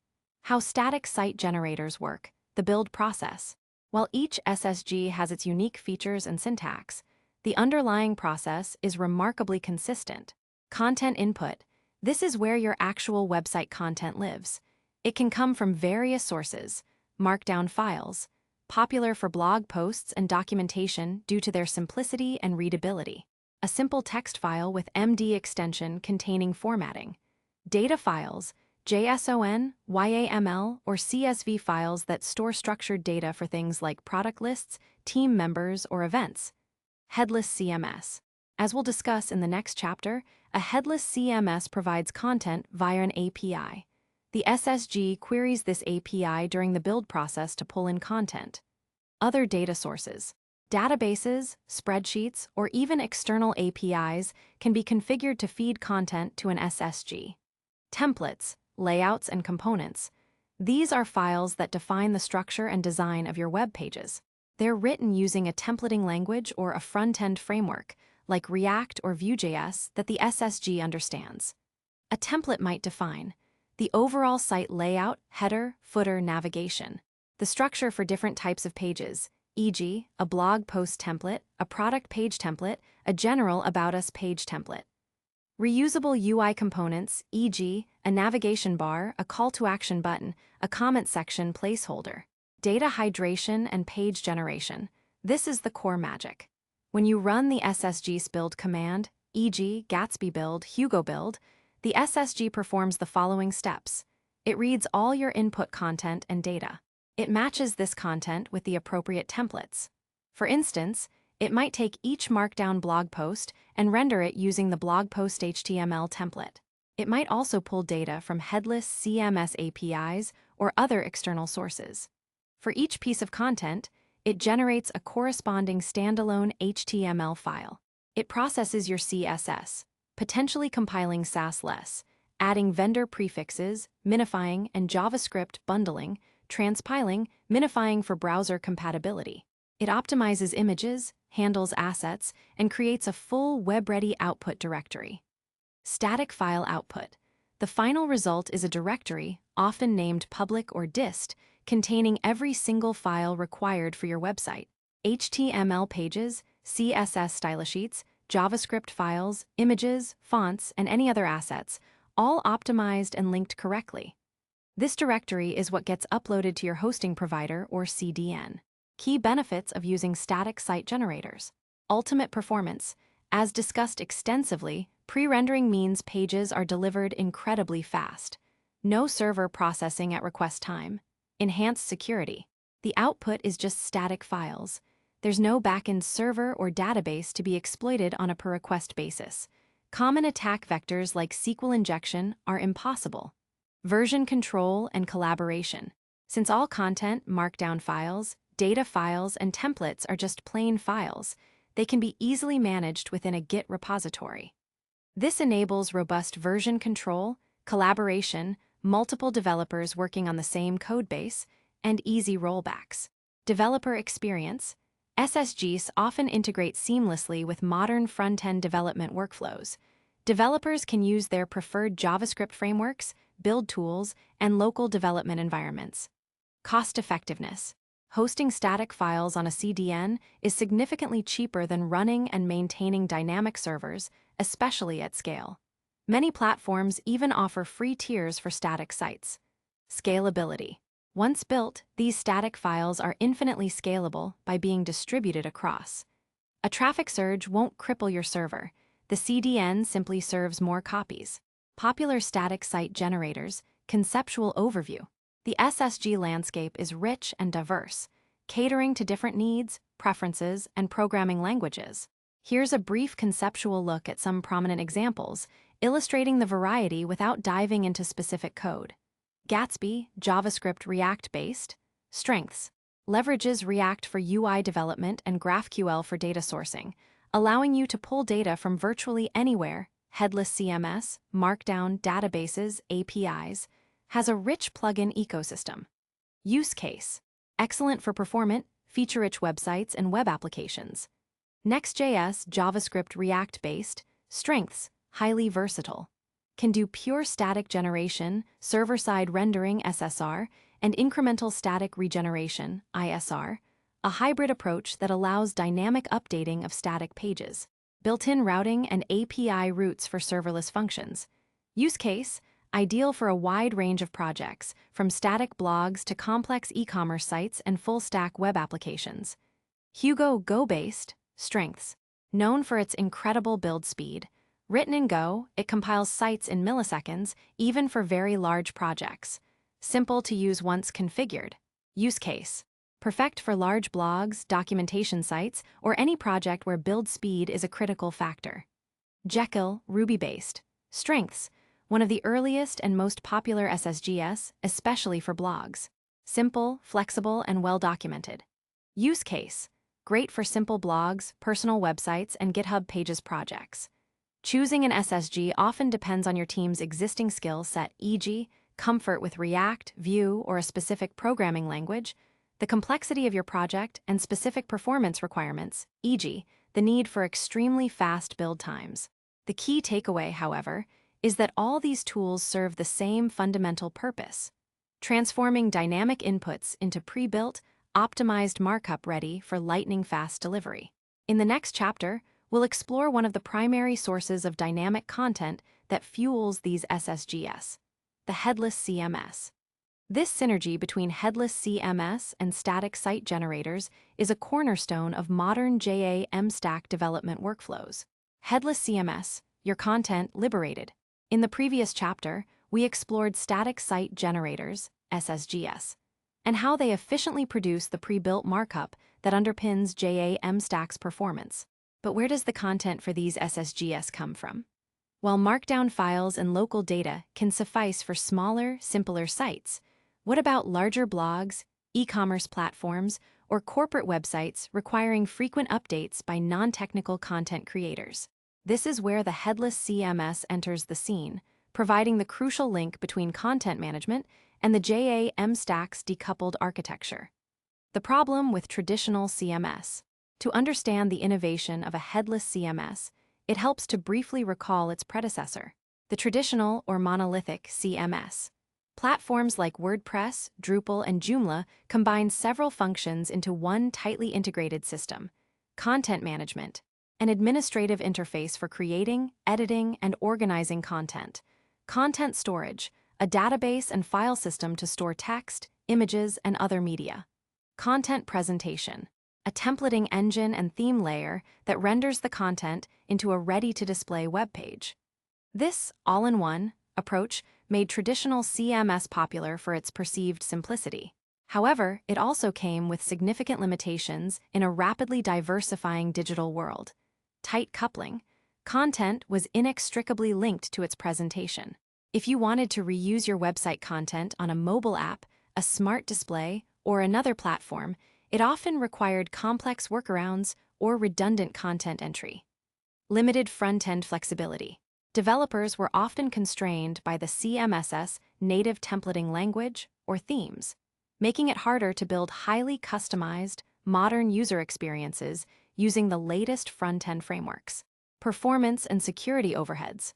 S1: How static site generators work, the build process. While each SSG has its unique features and syntax, the underlying process is remarkably consistent. Content input. This is where your actual website content lives. It can come from various sources, markdown files, popular for blog posts and documentation due to their simplicity and readability. A simple text file with MD extension containing formatting. Data files, JSON, YAML, or CSV files that store structured data for things like product lists, team members, or events. Headless CMS. As we'll discuss in the next chapter, a headless CMS provides content via an API. The SSG queries this API during the build process to pull in content. Other data sources. Databases, spreadsheets, or even external APIs can be configured to feed content to an SSG. Templates, layouts, and components. These are files that define the structure and design of your web pages. They're written using a templating language or a front-end framework, like React or Vue.js, that the SSG understands. A template might define the overall site layout, header, footer, navigation, the structure for different types of pages, e.g., a blog post template, a product page template, a general About Us page template. Reusable UI components, e.g., a navigation bar, a call to action button, a comment section placeholder. Data hydration and page generation. This is the core magic. When you run the SSG build command, e.g., Gatsby build, Hugo build, the SSG performs the following steps. It reads all your input content and data. It matches this content with the appropriate templates. For instance, it might take each Markdown blog post and render it using the blog post HTML template. It might also pull data from headless CMS APIs or other external sources. For each piece of content, it generates a corresponding standalone HTML file. It processes your CSS, potentially compiling Sass-less, adding vendor prefixes, minifying, and JavaScript bundling, transpiling, minifying for browser compatibility. It optimizes images, handles assets, and creates a full web-ready output directory. Static file output. The final result is a directory, often named public or dist, containing every single file required for your website. HTML pages, CSS style sheets, JavaScript files, images, fonts, and any other assets, all optimized and linked correctly. This directory is what gets uploaded to your hosting provider or CDN. Key benefits of using static site generators. Ultimate performance. As discussed extensively, pre-rendering means pages are delivered incredibly fast. No server processing at request time. Enhanced security. The output is just static files. There's no backend server or database to be exploited on a per-request basis. Common attack vectors like SQL injection are impossible. Version control and collaboration. Since all content, markdown files, data files, and templates are just plain files, they can be easily managed within a Git repository. This enables robust version control, collaboration, multiple developers working on the same codebase, and easy rollbacks. Developer experience. SSGs often integrate seamlessly with modern front-end development workflows. Developers can use their preferred JavaScript frameworks, build tools, and local development environments. Cost-effectiveness. Hosting static files on a CDN is significantly cheaper than running and maintaining dynamic servers, especially at scale. Many platforms even offer free tiers for static sites. Scalability. Once built, these static files are infinitely scalable by being distributed across. A traffic surge won't cripple your server. The CDN simply serves more copies. Popular static site generators. Conceptual overview. The SSG landscape is rich and diverse, catering to different needs, preferences, and programming languages. Here's a brief conceptual look at some prominent examples, illustrating the variety without diving into specific code. Gatsby, JavaScript React-based. Strengths. Leverages React for UI development and GraphQL for data sourcing, allowing you to pull data from virtually anywhere. Headless CMS, Markdown, databases, APIs. Has a rich plugin ecosystem. Use case. excellent for performant, feature-rich websites and web applications. Next.js, JavaScript React-based, strengths, highly versatile. Can do pure static generation, server-side rendering (SSR), and incremental static regeneration (ISR), a hybrid approach that allows dynamic updating of static pages. Built-in routing and API routes for serverless functions. Use case, ideal for a wide range of projects, from static blogs to complex e-commerce sites and full-stack web applications. Hugo Go-based, strengths. Known for its incredible build speed. Written in Go, it compiles sites in milliseconds, even for very large projects. Simple to use once configured. Use case. Perfect for large blogs, documentation sites, or any project where build speed is a critical factor. Jekyll, Ruby-based. Strengths. One of the earliest and most popular SSGS, especially for blogs. Simple, flexible, and well-documented. Use case. Great for simple blogs, personal websites, and GitHub Pages projects. Choosing an SSG often depends on your team's existing skill set, e.g., comfort with React, Vue, or a specific programming language, the complexity of your project, and specific performance requirements, e.g., the need for extremely fast build times. The key takeaway, however, is that all these tools serve the same fundamental purpose: transforming dynamic inputs into pre-built, optimized markup ready for lightning-fast delivery. In the next chapter, we'll explore one of the primary sources of dynamic content that fuels these SSGS, the headless CMS. This synergy between headless CMS and static site generators is a cornerstone of modern JAMstack development workflows. Headless CMS, your content liberated. In the previous chapter, we explored static site generators, SSGS, and how they efficiently produce the pre-built markup that underpins JAMstack's performance. But where does the content for these SSGS come from? While Markdown files and local data can suffice for smaller, simpler sites, what about larger blogs, e-commerce platforms, or corporate websites requiring frequent updates by non-technical content creators? This is where the headless CMS enters the scene, providing the crucial link between content management and the JAMstack's decoupled architecture. The problem with traditional CMS. To understand the innovation of a headless CMS, it helps to briefly recall its predecessor, the traditional or monolithic CMS. Platforms like WordPress, Drupal, and Joomla combine several functions into one tightly integrated system: content management, an administrative interface for creating, editing, and organizing content; content storage, a database and file system to store text, images, and other media; content presentation, a templating engine and theme layer that renders the content into a ready-to-display web page. This all-in-one approach made traditional CMS popular for its perceived simplicity. However, it also came with significant limitations in a rapidly diversifying digital world. Tight coupling. Content was inextricably linked to its presentation. If you wanted to reuse your website content on a mobile app, a smart display, or another platform, it often required complex workarounds or redundant content entry. Limited front-end flexibility. Developers were often constrained by the CMS's native templating language or themes, making it harder to build highly customized, modern user experiences using the latest front-end frameworks. Performance and security overheads.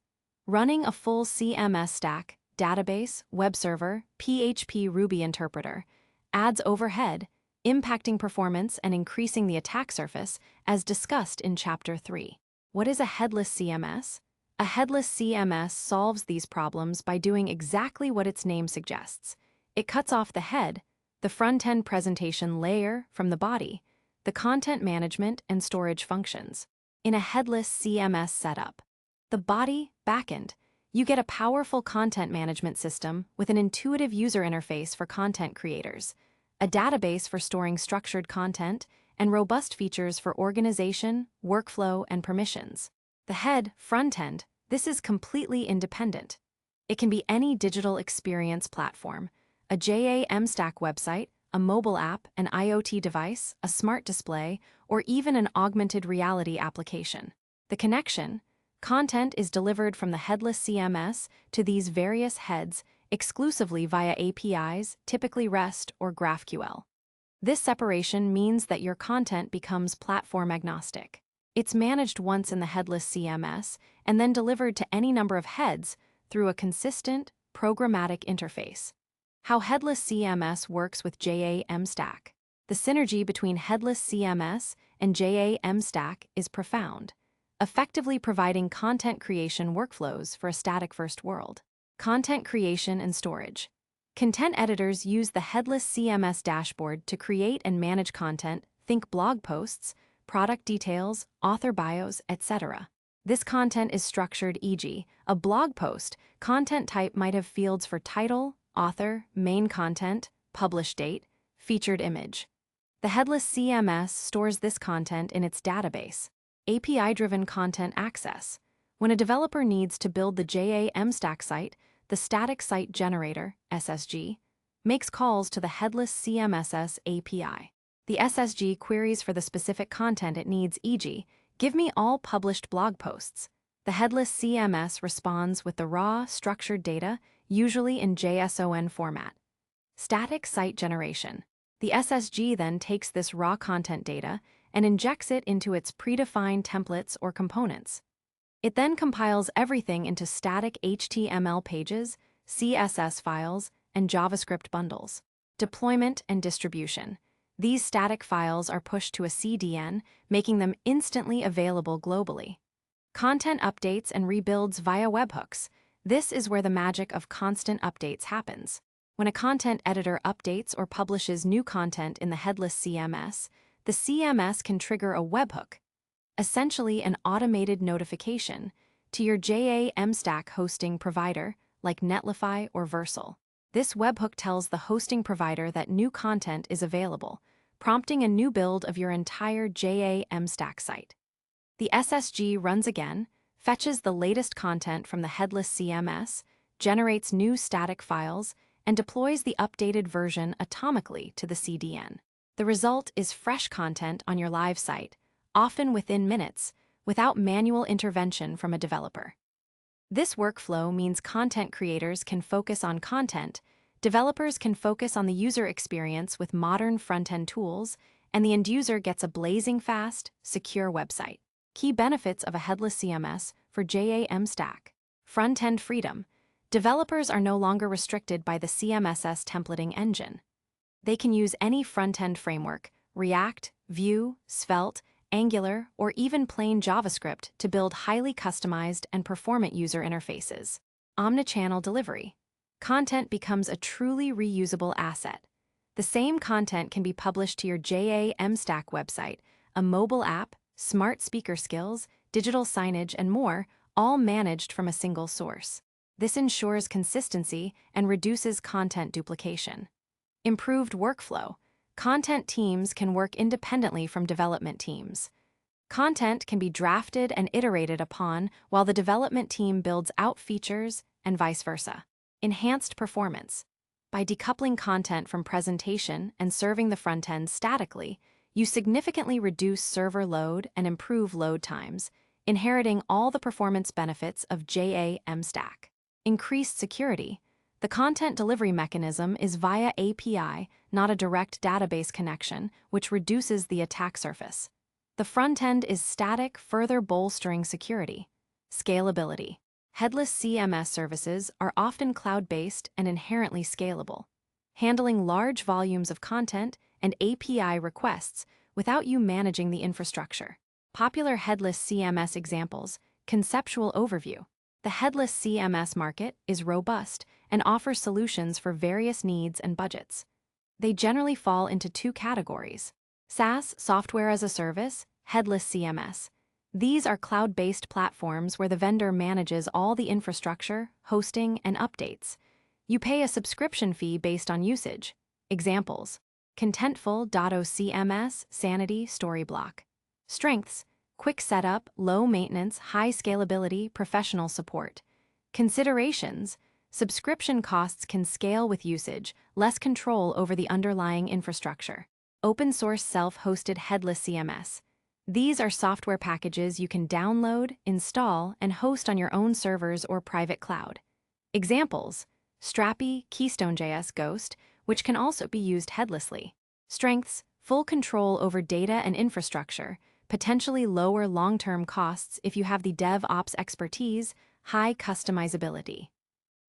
S1: Running a full CMS stack, database, web server, PHP Ruby interpreter, adds overhead, impacting performance and increasing the attack surface, as discussed in Chapter 3. What is a headless CMS? A headless CMS solves these problems by doing exactly what its name suggests. It cuts off the head, the front-end presentation layer, from the body, the content management and storage functions. In a headless CMS setup, the body, backend, you get a powerful content management system with an intuitive user interface for content creators, a database for storing structured content, and robust features for organization, workflow, and permissions. The head, front end, this is completely independent. It can be any digital experience platform, a JAMstack website, a mobile app, an IoT device, a smart display, or even an augmented reality application. The connection, content is delivered from the headless CMS to these various heads exclusively via APIs, typically REST or GraphQL. This separation means that your content becomes platform agnostic. It's managed once in the headless CMS and then delivered to any number of heads through a consistent, programmatic interface. How headless CMS works with JAMstack. The synergy between headless CMS and JAMstack is profound, effectively providing content creation workflows for a static-first world. Content creation and storage. Content editors use the headless CMS dashboard to create and manage content, think blog posts, product details, author bios, etc. This content is structured, e.g., a blog post. Content type might have fields for title, author, main content, publish date, featured image. The headless CMS stores this content in its database. API-driven content access. When a developer needs to build the JAMstack site, the static site generator, SSG, makes calls to the headless CMSS API. The SSG queries for the specific content it needs, e.g., give me all published blog posts. The headless CMS responds with the raw, structured data, usually in JSON format. Static site generation. The SSG then takes this raw content data and injects it into its predefined templates or components. It then compiles everything into static HTML pages, CSS files, and JavaScript bundles. Deployment and distribution. These static files are pushed to a CDN, making them instantly available globally. Content updates and rebuilds via webhooks. This is where the magic of constant updates happens. When a content editor updates or publishes new content in the headless CMS, the CMS can trigger a webhook, essentially an automated notification, to your JAMstack hosting provider like Netlify or Versal. This webhook tells the hosting provider that new content is available, prompting a new build of your entire JAMstack site. The SSG runs again, fetches the latest content from the headless CMS, generates new static files, and deploys the updated version atomically to the CDN. The result is fresh content on your live site, often within minutes, without manual intervention from a developer. This workflow means content creators can focus on content, developers can focus on the user experience with modern front-end tools, and the end user gets a blazing fast, secure website. Key benefits of a headless CMS for JAMstack. Front-end freedom. Developers are no longer restricted by the CMSS templating engine. They can use any front-end framework, React, Vue, Svelte, Angular, or even plain JavaScript to build highly customized and performant user interfaces. Omnichannel delivery. Content becomes a truly reusable asset. The same content can be published to your JAMstack website, a mobile app, smart speaker skills, digital signage, and more, all managed from a single source. This ensures consistency and reduces content duplication. Improved workflow. Content teams can work independently from development teams. Content can be drafted and iterated upon while the development team builds out features and vice versa. Enhanced performance. By decoupling content from presentation and serving the front end statically, you significantly reduce server load and improve load times, inheriting all the performance benefits of JAMstack. Increased security. The content delivery mechanism is via API, not a direct database connection, which reduces the attack surface. The front end is static, further bolstering security. Scalability. Headless CMS services are often cloud-based and inherently scalable, handling large volumes of content and API requests without you managing the infrastructure. Popular headless CMS examples. Conceptual overview. The headless CMS market is robust and offers solutions for various needs and budgets. They generally fall into two categories: SaaS, software as a service, headless CMS. These are cloud-based platforms where the vendor manages all the infrastructure, hosting, and updates. You pay a subscription fee based on usage. Examples: Contentful.ocms, Sanity, Storyblock. Strengths: quick setup, low maintenance, high scalability, professional support. Considerations: subscription costs can scale with usage, less control over the underlying infrastructure. Open source self-hosted headless CMS. These are software packages you can download, install, and host on your own servers or private cloud. Examples: Strapi, Keystone.js, Ghost, which can also be used headlessly. Strengths: full control over data and infrastructure, potentially lower long-term costs if you have the DevOps expertise, high customizability.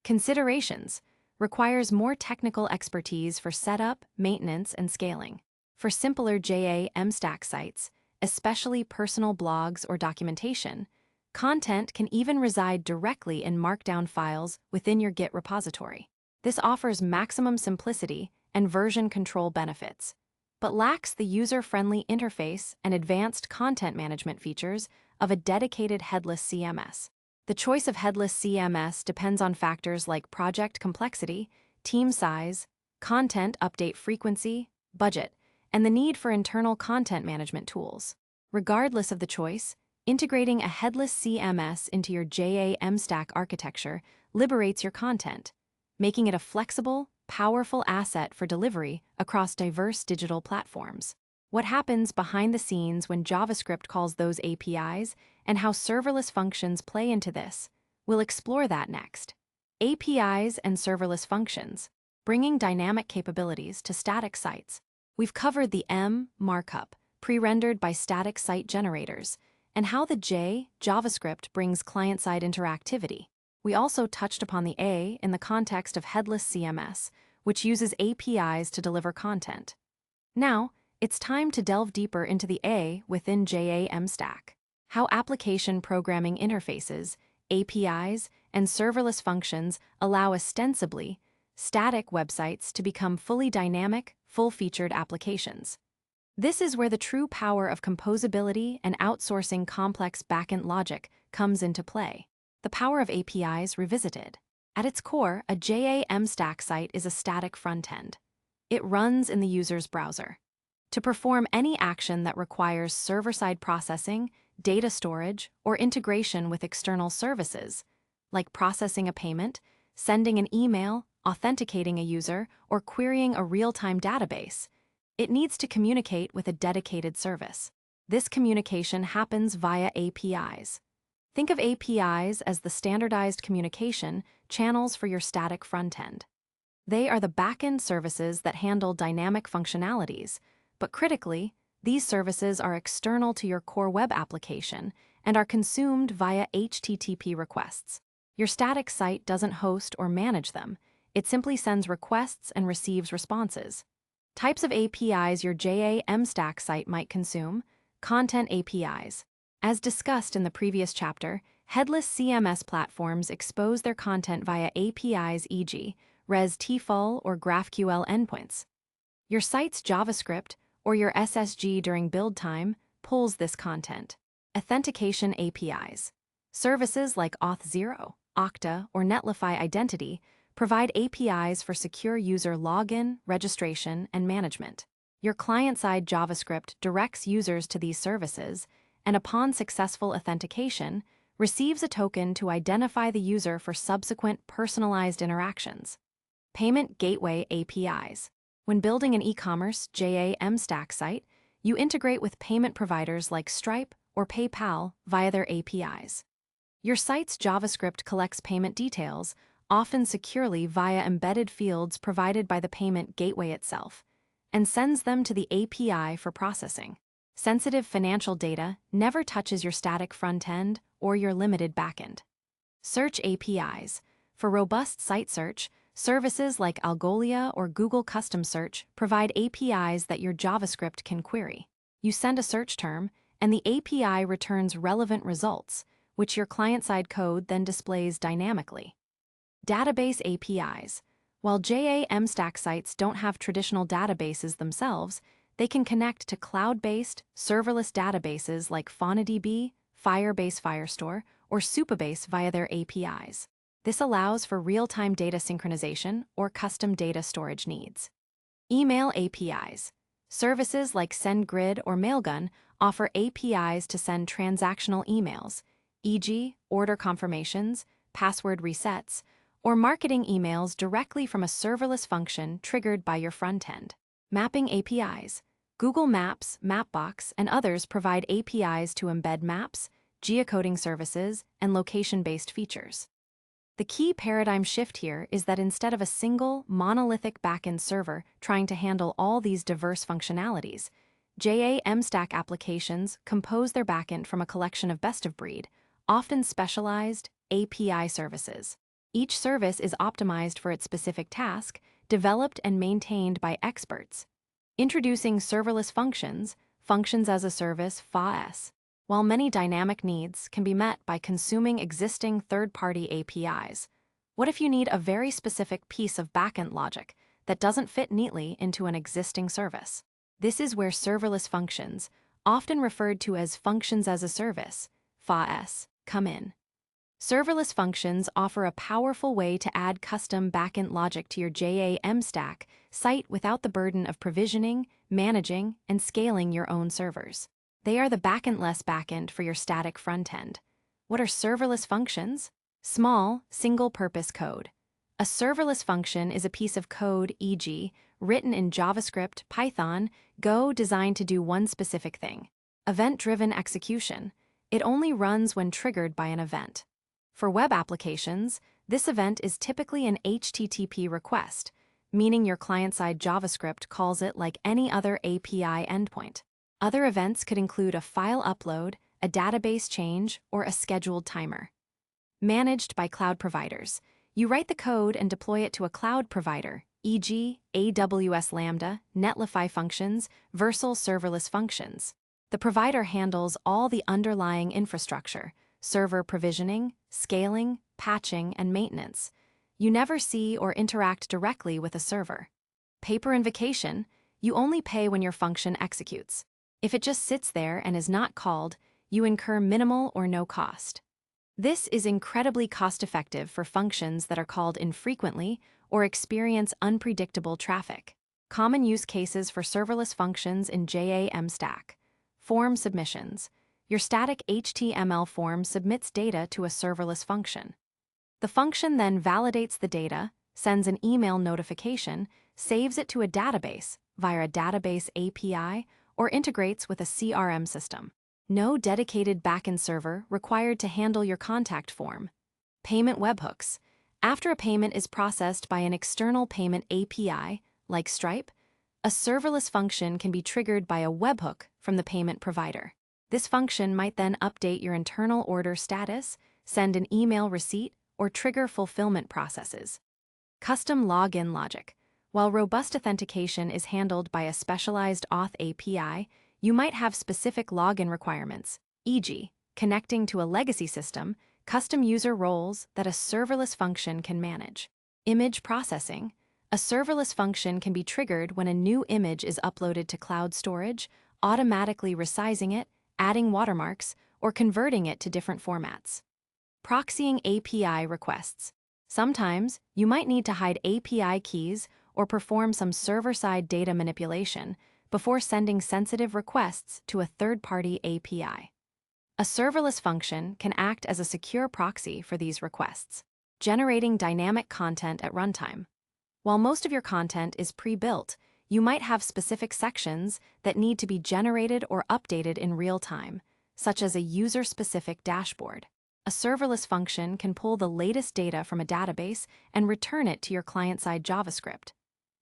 S1: Considerations: requires more technical expertise for setup, maintenance, and scaling. For simpler JAMstack sites, especially personal blogs or documentation, content can even reside directly in Markdown files within your Git repository. This offers maximum simplicity and version control benefits, but lacks the user-friendly interface and advanced content management features of a dedicated headless CMS. The choice of headless CMS depends on factors like project complexity, team size, content update frequency, budget, and the need for internal content management tools. Regardless of the choice, integrating a headless CMS into your JAMstack architecture liberates your content, making it a flexible, powerful asset for delivery across diverse digital platforms. What happens behind the scenes when JavaScript calls those APIs and how serverless functions play into this? We'll explore that next. APIs and serverless functions, bringing dynamic capabilities to static sites. We've covered the markup, pre-rendered by static site generators, and how the JavaScript brings client-side interactivity. We also touched upon the A in the context of headless CMS, which uses APIs to deliver content. Now, it's time to delve deeper into the A within JAMstack. How application programming interfaces, APIs, and serverless functions allow ostensibly static websites to become fully dynamic, full-featured applications. This is where the true power of composability and outsourcing complex backend logic comes into play. The power of APIs revisited. At its core, a JAMstack site is a static front-end. It runs in the user's browser. To perform any action that requires server-side processing, data storage, or integration with external services, like processing a payment, sending an email, authenticating a user, or querying a real-time database, it needs to communicate with a dedicated service. This communication happens via APIs. Think of APIs as the standardized communication channels for your static front-end. They are the back-end services that handle dynamic functionalities, but critically, these services are external to your core web application and are consumed via HTTP requests. Your static site doesn't host or manage them. It simply sends requests and receives responses. Types of APIs your JAMstack site might consume: content APIs. As discussed in the previous chapter, headless CMS platforms expose their content via APIs, e.g., REST-TFL or GraphQL endpoints. Your site's JavaScript or your SSG during build time pulls this content. Authentication APIs. Services like Auth0, Okta, or Netlify Identity provide APIs for secure user login, registration, and management. Your client-side JavaScript directs users to these services, and upon successful authentication, receives a token to identify the user for subsequent personalized interactions. Payment gateway APIs. When building an e-commerce JAMstack site, you integrate with payment providers like Stripe or PayPal via their APIs. Your site's JavaScript collects payment details, often securely via embedded fields provided by the payment gateway itself, and sends them to the API for processing. Sensitive financial data never touches your static front-end or your limited backend. Search APIs. For robust site search, services like Algolia or Google Custom Search provide APIs that your JavaScript can query. You send a search term, and the API returns relevant results, which your client-side code then displays dynamically. Database APIs. While JAMstack sites don't have traditional databases themselves, they can connect to cloud-based, serverless databases like FaunaDB, Firebase Firestore, or Supabase via their APIs. This allows for real-time data synchronization or custom data storage needs. Email APIs. Services like SendGrid or Mailgun offer APIs to send transactional emails, e.g., order confirmations, password resets, or marketing emails directly from a serverless function triggered by your front-end. Mapping APIs. Google Maps, Mapbox, and others provide APIs to embed maps, geocoding services, and location-based features. The key paradigm shift here is that instead of a single, monolithic backend server trying to handle all these diverse functionalities, JAMstack applications compose their backend from a collection of best-of-breed, often specialized, API services. Each service is optimized for its specific task, developed and maintained by experts. Introducing serverless functions, functions as a service, FaaS. While many dynamic needs can be met by consuming existing third-party APIs, what if you need a very specific piece of backend logic that doesn't fit neatly into an existing service? This is where serverless functions, often referred to as functions as a service, FaaS, come in. Serverless functions offer a powerful way to add custom backend logic to your JAMstack site without the burden of provisioning, managing, and scaling your own servers. They are the backend-less backend for your static frontend. What are serverless functions? Small, single-purpose code. A serverless function is a piece of code, e.g., written in JavaScript, Python, Go, designed to do one specific thing. Event-driven execution. It only runs when triggered by an event. For web applications, this event is typically an HTTP request, meaning your client-side JavaScript calls it like any other API endpoint. Other events could include a file upload, a database change, or a scheduled timer. Managed by cloud providers. You write the code and deploy it to a cloud provider, e.g., AWS Lambda, Netlify functions, Versal serverless functions. The provider handles all the underlying infrastructure, server provisioning, scaling, patching, and maintenance. You never see or interact directly with a server. Pay per invocation. You only pay when your function executes. If it just sits there and is not called, you incur minimal or no cost. This is incredibly cost-effective for functions that are called infrequently or experience unpredictable traffic. Common use cases for serverless functions in JAMstack. Form submissions. Your static HTML form submits data to a serverless function. The function then validates the data, sends an email notification, saves it to a database via a database API, or integrates with a CRM system. No dedicated backend server required to handle your contact form. Payment webhooks. After a payment is processed by an external payment API, like Stripe, a serverless function can be triggered by a webhook from the payment provider. This function might then update your internal order status, send an email receipt, or trigger fulfillment processes. Custom login logic. While robust authentication is handled by a specialized auth API, you might have specific login requirements, e.g., connecting to a legacy system, custom user roles that a serverless function can manage. Image processing. A serverless function can be triggered when a new image is uploaded to cloud storage, automatically resizing it, adding watermarks, or converting it to different formats. Proxying API requests. Sometimes, you might need to hide API keys or perform some server-side data manipulation before sending sensitive requests to a third-party API. A serverless function can act as a secure proxy for these requests, generating dynamic content at runtime. While most of your content is pre-built, you might have specific sections that need to be generated or updated in real time, such as a user-specific dashboard. A serverless function can pull the latest data from a database and return it to your client-side JavaScript.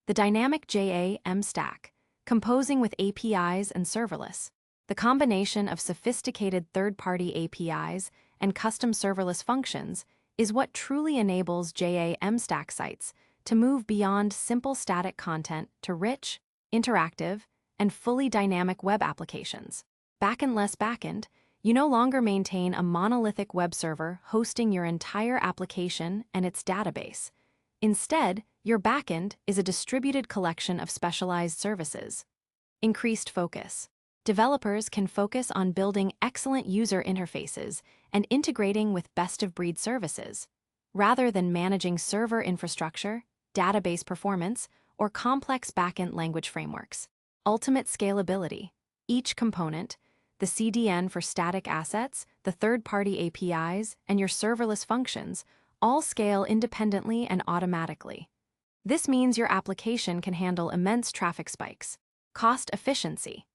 S1: The dynamic JAMstack, composing with APIs and serverless. The combination of sophisticated third-party APIs and custom serverless functions is what truly enables JAMstack sites to move beyond simple static content to rich, interactive, and fully dynamic web applications. Backend-less backend. You no longer maintain a monolithic web server hosting your entire application and its database. Instead, your backend is a distributed collection of specialized services. Increased focus. Developers can focus on building excellent user interfaces and integrating with best-of-breed services, rather than managing server infrastructure, database performance, or complex backend language frameworks. Ultimate scalability. Each component, the CDN for static assets, the third-party APIs, and your serverless functions, all scale independently and automatically. This means your application can handle immense traffic spikes. Cost efficiency.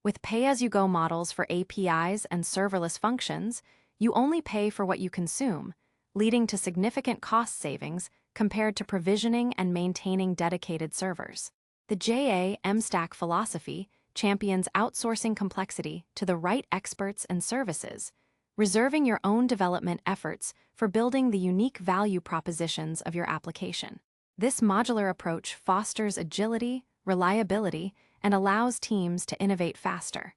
S1: With pay-as-you-go models for APIs and serverless functions, you only pay for what you consume, leading to significant cost savings compared to provisioning and maintaining dedicated servers. The JAMstack philosophy champions outsourcing complexity to the right experts and services, reserving your own development efforts for building the unique value propositions of your application. This modular approach fosters agility, reliability, and allows teams to innovate faster.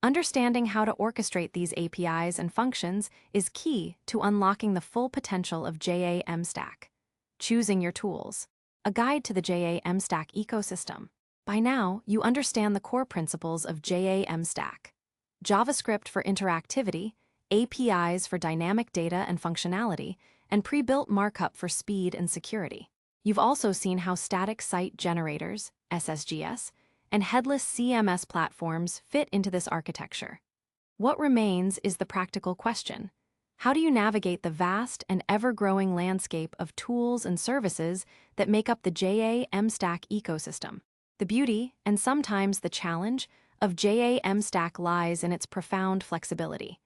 S1: Understanding how to orchestrate these APIs and functions is key to unlocking the full potential of JAMstack. Choosing your tools. A guide to the JAMstack ecosystem. By now, you understand the core principles of JAMstack. JavaScript for interactivity, APIs for dynamic data and functionality, and pre-built markup for speed and security. You've also seen how static site generators, SSGS, and headless CMS platforms fit into this architecture. What remains is the practical question. How do you navigate the vast and ever-growing landscape of tools and services that make up the JAMstack ecosystem? The beauty, and sometimes the challenge, of JAMstack lies in its profound flexibility.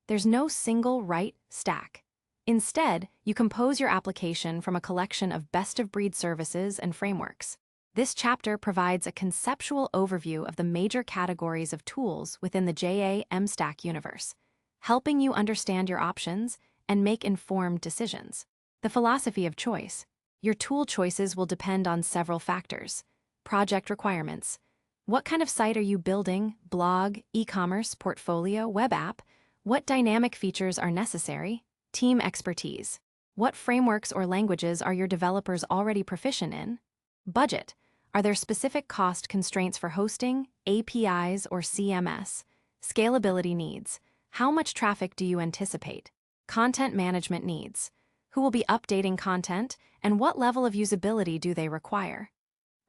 S1: There's no single right stack. Instead, you compose your application from a collection of best-of-breed services and frameworks. This chapter provides a conceptual overview of the major categories of tools within the JAMstack universe, helping you understand your options and make informed decisions. The philosophy of choice. Your tool choices will depend on several factors. Project requirements. What kind of site are you building? Blog, e-commerce, portfolio, web app? What dynamic features are necessary? Team expertise. What frameworks or languages are your developers already proficient in? Budget. Are there specific cost constraints for hosting, APIs, or CMS? Scalability needs. How much traffic do you anticipate? Content management needs. Who will be updating content, and what level of usability do they require?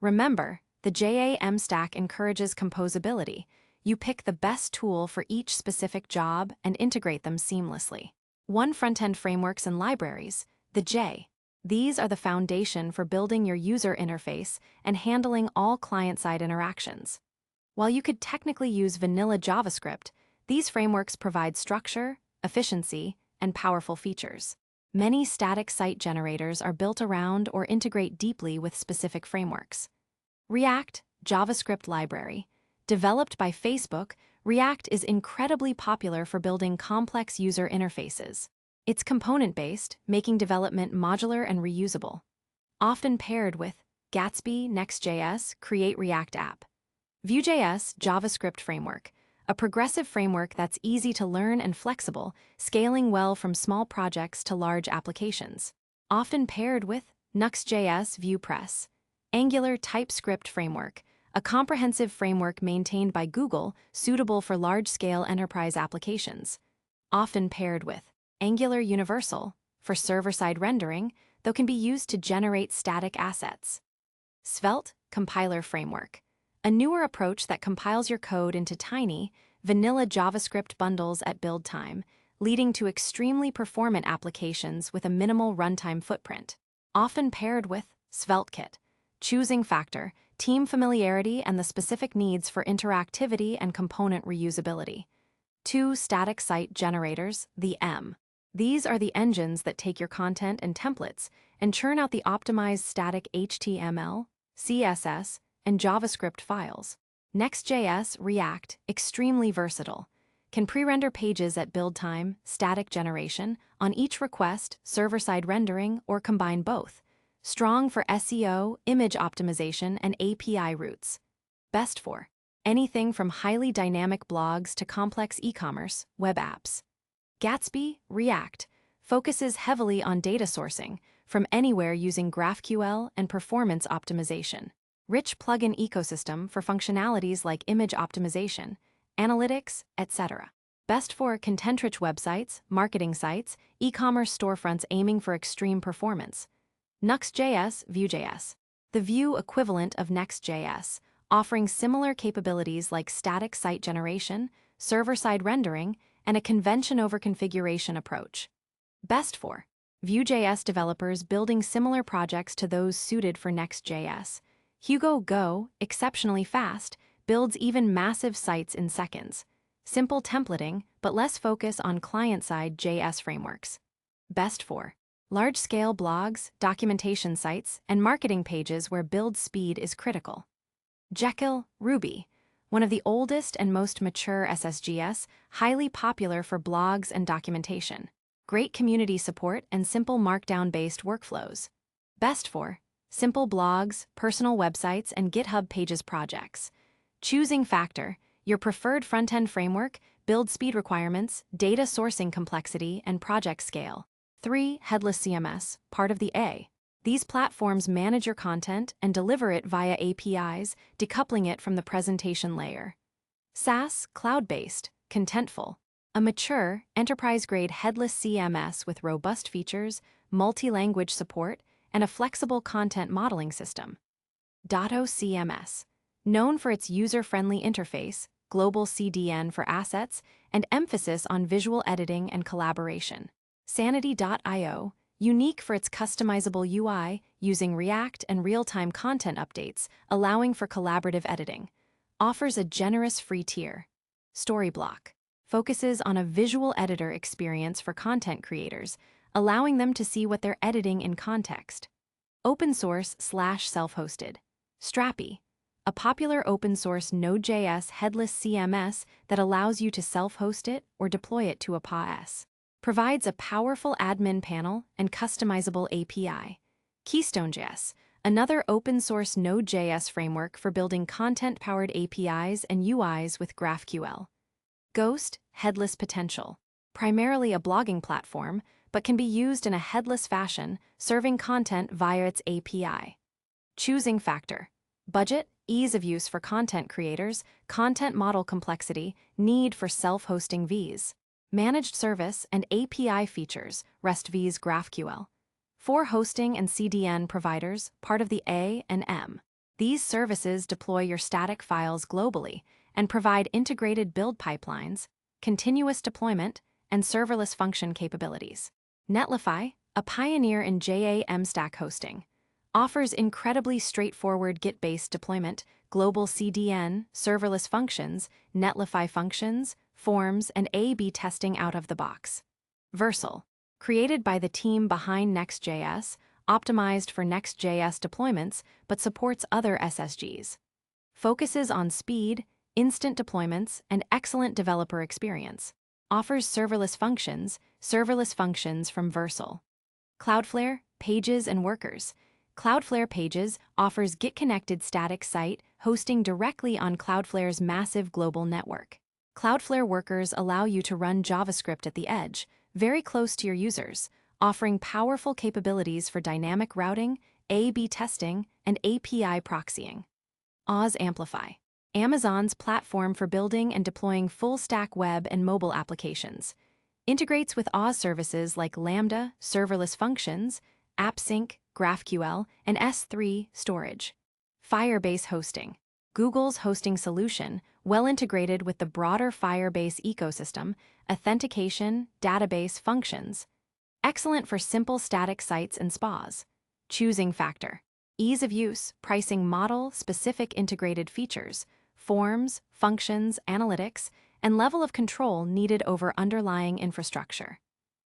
S1: Remember, the JAMstack encourages composability. You pick the best tool for each specific job and integrate them seamlessly. One front-end frameworks and libraries, the J. These are the foundation for building your user interface and handling all client-side interactions. While you could technically use vanilla JavaScript, these frameworks provide structure, efficiency, and powerful features. Many static site generators are built around or integrate deeply with specific frameworks. React, JavaScript library. Developed by Facebook, React is incredibly popular for building complex user interfaces. It's component-based, making development modular and reusable. Often paired with Gatsby, Next.js, Create React App. Vue.js, JavaScript framework. A progressive framework that's easy to learn and flexible, scaling well from small projects to large applications. Often paired with Nuxt.js, VuePress. Angular TypeScript framework. A comprehensive framework maintained by Google, suitable for large-scale enterprise applications. Often paired with Angular Universal, for server-side rendering, though can be used to generate static assets. Svelte compiler framework. A newer approach that compiles your code into tiny, vanilla JavaScript bundles at build time, leading to extremely performant applications with a minimal runtime footprint. Often paired with SvelteKit. Choosing factor, team familiarity, and the specific needs for interactivity and component reusability. 2 static site generators, the M. These are the engines that take your content and templates and churn out the optimized static HTML, CSS, and JavaScript files. Next.js, React, extremely versatile. Can pre-render pages at build time, static generation, on each request, server-side rendering, or combine both. Strong for SEO, image optimization, and API routes. Best for anything from highly dynamic blogs to complex e-commerce, web apps. Gatsby, React, focuses heavily on data sourcing from anywhere using GraphQL and performance optimization. Rich plugin ecosystem for functionalities like image optimization, analytics, etc. Best for content-rich websites, marketing sites, e-commerce storefronts aiming for extreme performance. Nuxt.js, Vue.js, the Vue equivalent of Next.js, offering similar capabilities like static site generation, server-side rendering, and a convention-over-configuration approach. Best for Vue.js developers building similar projects to those suited for Next.js. Hugo Go, exceptionally fast, builds even massive sites in seconds. Simple templating, but less focus on client-side JS frameworks. Best for large-scale blogs, documentation sites, and marketing pages where build speed is critical. Jekyll, Ruby, one of the oldest and most mature SSGS, highly popular for blogs and documentation. Great community support and simple markdown-based workflows. Best for simple blogs, personal websites, and GitHub Pages projects. Choosing factor, your preferred front-end framework, build speed requirements, data sourcing complexity, and project scale. 3. Headless CMS, part of the A. These platforms manage your content and deliver it via APIs, decoupling it from the presentation layer. SaaS, cloud-based, contentful. A mature, enterprise-grade headless CMS with robust features, multi-language support, and a flexible content modeling system. Datto CMS, known for its user-friendly interface, global CDN for assets, and emphasis on visual editing and collaboration. Sanity.io, unique for its customizable UI, using React and real-time content updates, allowing for collaborative editing. Offers a generous free tier. Storyblock focuses on a visual editor experience for content creators, allowing them to see what they're editing in context. Open source/self-hosted. Strappy, a popular open-source Node.js headless CMS that allows you to self-host it or deploy it to a PaaS. Provides a powerful admin panel and customizable API. Keystone.js, another open-source Node.js framework for building content-powered APIs and UIs with GraphQL. Ghost, headless potential. Primarily a blogging platform, but can be used in a headless fashion, serving content via its API. Choosing factor. Budget, ease of use for content creators, content model complexity, need for self-hosting Vs. Managed service and API features, REST Vs GraphQL. For hosting and CDN providers, part of the A and M. These services deploy your static files globally and provide integrated build pipelines, continuous deployment, and serverless function capabilities. Netlify, a pioneer in JAMstack hosting, offers incredibly straightforward Git-based deployment, global CDN, serverless functions, Netlify functions, forms, and A/B testing out of the box. Versal, created by the team behind Next.js, optimized for Next.js deployments but supports other SSGs. Focuses on speed, instant deployments, and excellent developer experience. Offers serverless functions from Versal. Cloudflare, pages and workers. Cloudflare Pages offers Git-connected static site hosting directly on Cloudflare's massive global network. Cloudflare workers allow you to run JavaScript at the edge, very close to your users, offering powerful capabilities for dynamic routing, A/B testing, and API proxying. Oz Amplify, Amazon's platform for building and deploying full-stack web and mobile applications. Integrates with Oz services like Lambda, serverless functions, AppSync, GraphQL, and S3 storage. Firebase Hosting, Google's hosting solution, well integrated with the broader Firebase ecosystem, authentication, database functions. Excellent for simple static sites and spas. Choosing factor. Ease of use, pricing model, specific integrated features, forms, functions, analytics, and level of control needed over underlying infrastructure.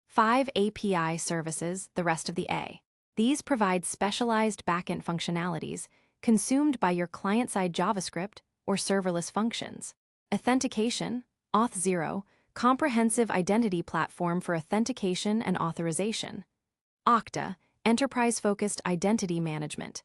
S1: 5 API services, the rest of the A. These provide specialized backend functionalities consumed by your client-side JavaScript or serverless functions. Authentication, Auth0, comprehensive identity platform for authentication and authorization. Okta, enterprise-focused identity management.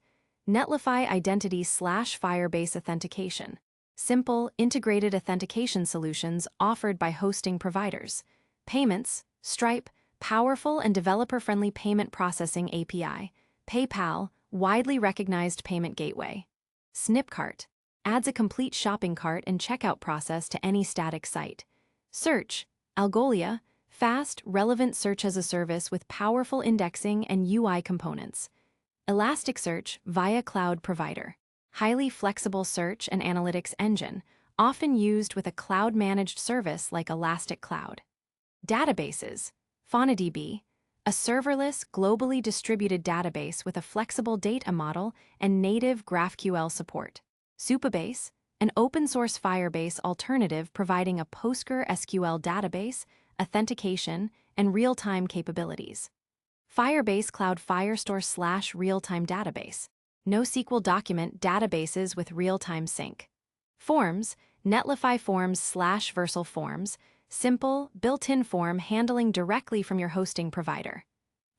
S1: Netlify identity/Firebase authentication. Simple, integrated authentication solutions offered by hosting providers. Payments, Stripe, powerful and developer-friendly payment processing API. PayPal, widely recognized payment gateway. Snipcart, adds a complete shopping cart and checkout process to any static site. Search, Algolia, fast, relevant search as a service with powerful indexing and UI components. Elasticsearch via cloud provider. Highly flexible search and analytics engine, often used with a cloud-managed service like Elastic Cloud. Databases, FaunaDB, a serverless, globally distributed database with a flexible data model and native GraphQL support. Supabase, an open-source Firebase alternative providing a PostgreSQL database, authentication, and real-time capabilities. Firebase Cloud Firestore/real-time database. NoSQL document databases with real-time sync. Forms, Netlify Forms/Versal Forms, simple, built-in form handling directly from your hosting provider.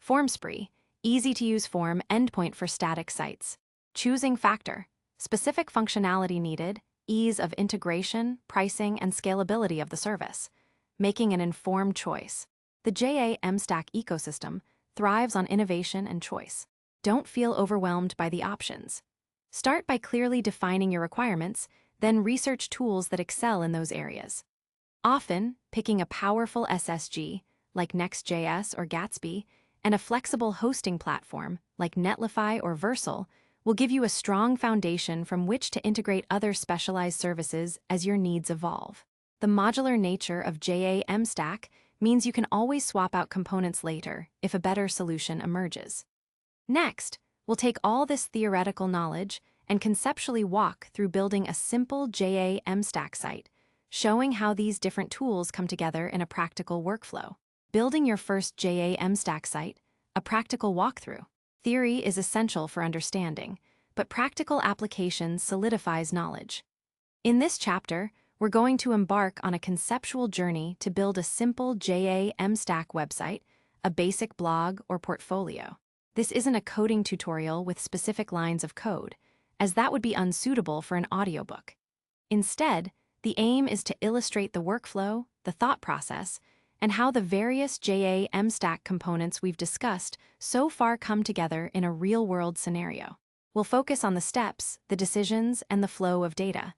S1: FormSpree, easy-to-use form endpoint for static sites. Choosing factor, specific functionality needed, ease of integration, pricing, and scalability of the service. Making an informed choice. The JAMstack ecosystem thrives on innovation and choice. Don't feel overwhelmed by the options. Start by clearly defining your requirements, then research tools that excel in those areas. Often, picking a powerful SSG, like Next.js or Gatsby, and a flexible hosting platform, like Netlify or Versal, will give you a strong foundation from which to integrate other specialized services as your needs evolve. The modular nature of JAMstack means you can always swap out components later if a better solution emerges. Next, we'll take all this theoretical knowledge and conceptually walk through building a simple JAMstack site, showing how these different tools come together in a practical workflow. Building your first JAMstack site, a practical walkthrough. Theory is essential for understanding, but practical application solidifies knowledge. In this chapter, we're going to embark on a conceptual journey to build a simple JAMstack website, a basic blog or portfolio. This isn't a coding tutorial with specific lines of code, as that would be unsuitable for an audiobook. Instead, the aim is to illustrate the workflow, the thought process, and how the various JAMstack components we've discussed so far come together in a real-world scenario. We'll focus on the steps, the decisions, and the flow of data.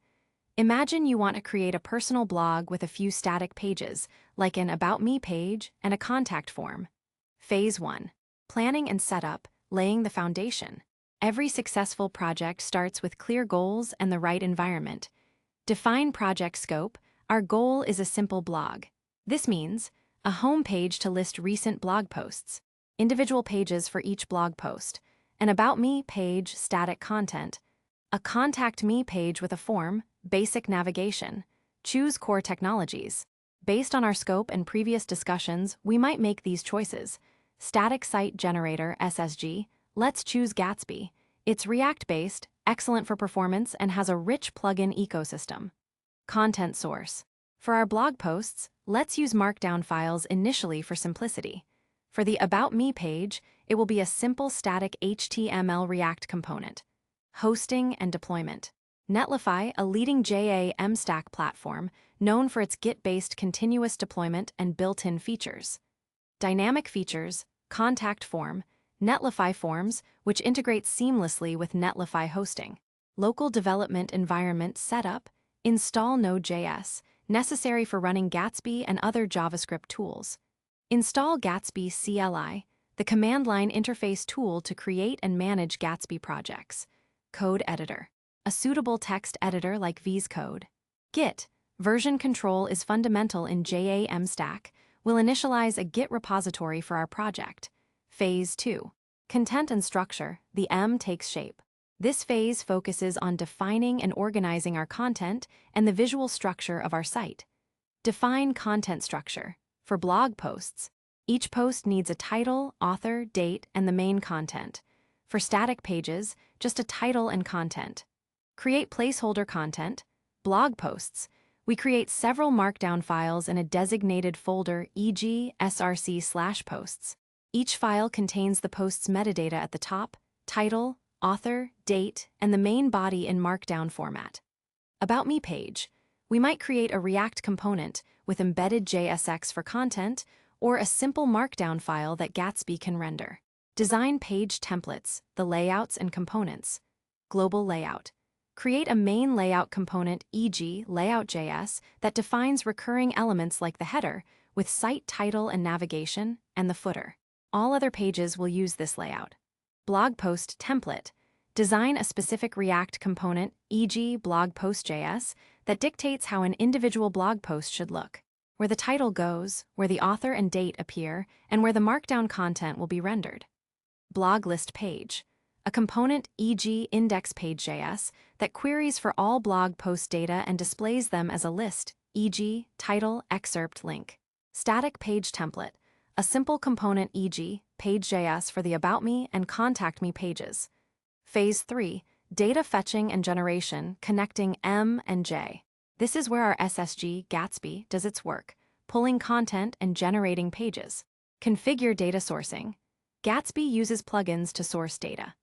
S1: Imagine you want to create a personal blog with a few static pages, like an About Me page and a contact form. Phase 1. Planning and setup, laying the foundation. Every successful project starts with clear goals and the right environment. Define project scope. Our goal is a simple blog. This means a home page to list recent blog posts, individual pages for each blog post, an About Me page, static content, a Contact Me page with a form, basic navigation. Choose core technologies. Based on our scope and previous discussions, we might make these choices. Static Site Generator (SSG). Let's choose Gatsby. It's React-based, excellent for performance, and has a rich plugin ecosystem. Content source. For our blog posts, let's use Markdown files initially for simplicity. For the About Me page, it will be a simple static HTML React component. Hosting and deployment. Netlify, a leading JAMstack platform known for its Git-based continuous deployment and built-in features. Dynamic features, contact form, Netlify Forms, which integrates seamlessly with Netlify hosting. Local development environment setup, install Node.js, necessary for running Gatsby and other JavaScript tools. Install Gatsby CLI, the command line interface tool to create and manage Gatsby projects. Code editor, a suitable text editor like VS Code. Git, version control is fundamental in JAMstack. We'll initialize a Git repository for our project. Phase 2. Content and structure. The M takes shape. This phase focuses on defining and organizing our content and the visual structure of our site. Define content structure. For blog posts, each post needs a title, author, date, and the main content. For static pages, just a title and content. Create placeholder content. Blog posts. We create several Markdown files in a designated folder, e.g. src/posts. Each file contains the post's metadata at the top, title, author, date, and the main body in Markdown format. About Me page. We might create a React component with embedded JSX for content or a simple Markdown file that Gatsby can render. Design page templates, the layouts and components. Global layout. Create a main layout component, e.g. layout.js, that defines recurring elements like the header, with site title and navigation, and the footer. All other pages will use this layout. Blog post template. Design a specific React component, e.g. blog post.js, that dictates how an individual blog post should look, where the title goes, where the author and date appear, and where the Markdown content will be rendered. Blog list page. A component, e.g. index.page.js, that queries for all blog post data and displays them as a list, e.g. title, excerpt, link. Static page template. A simple component, e.g. page.js for the About Me and Contact Me pages. Phase 3, data fetching and generation, connecting M and J. This is where our SSG, Gatsby, does its work, pulling content and generating pages. Configure data sourcing. Gatsby uses plugins to source data.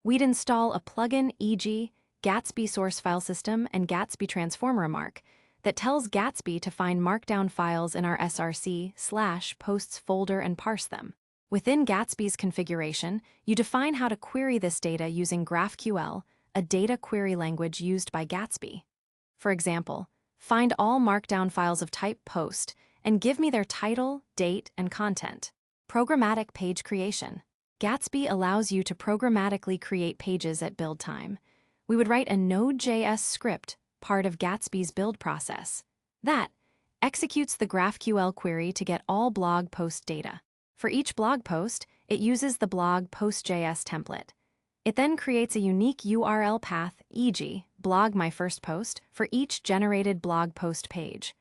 S1: We'd install a plugin, e.g., Gatsby Source File System and Gatsby Transformer Mark, that tells Gatsby to find markdown files in our src/posts folder and parse them. Within Gatsby's configuration, you define how to query this data using GraphQL, a data query language used by Gatsby. For example, find all markdown files of type post and give me their title, date, and content. Programmatic page creation. Gatsby allows you to programmatically create pages at build time. We would write a Node.js script, part of Gatsby's build process. That executes the GraphQL query to get all blog post data. For each blog post, it uses the blog post.js template. It then creates a unique URL path, e.g., blog my first post, for each generated blog post page.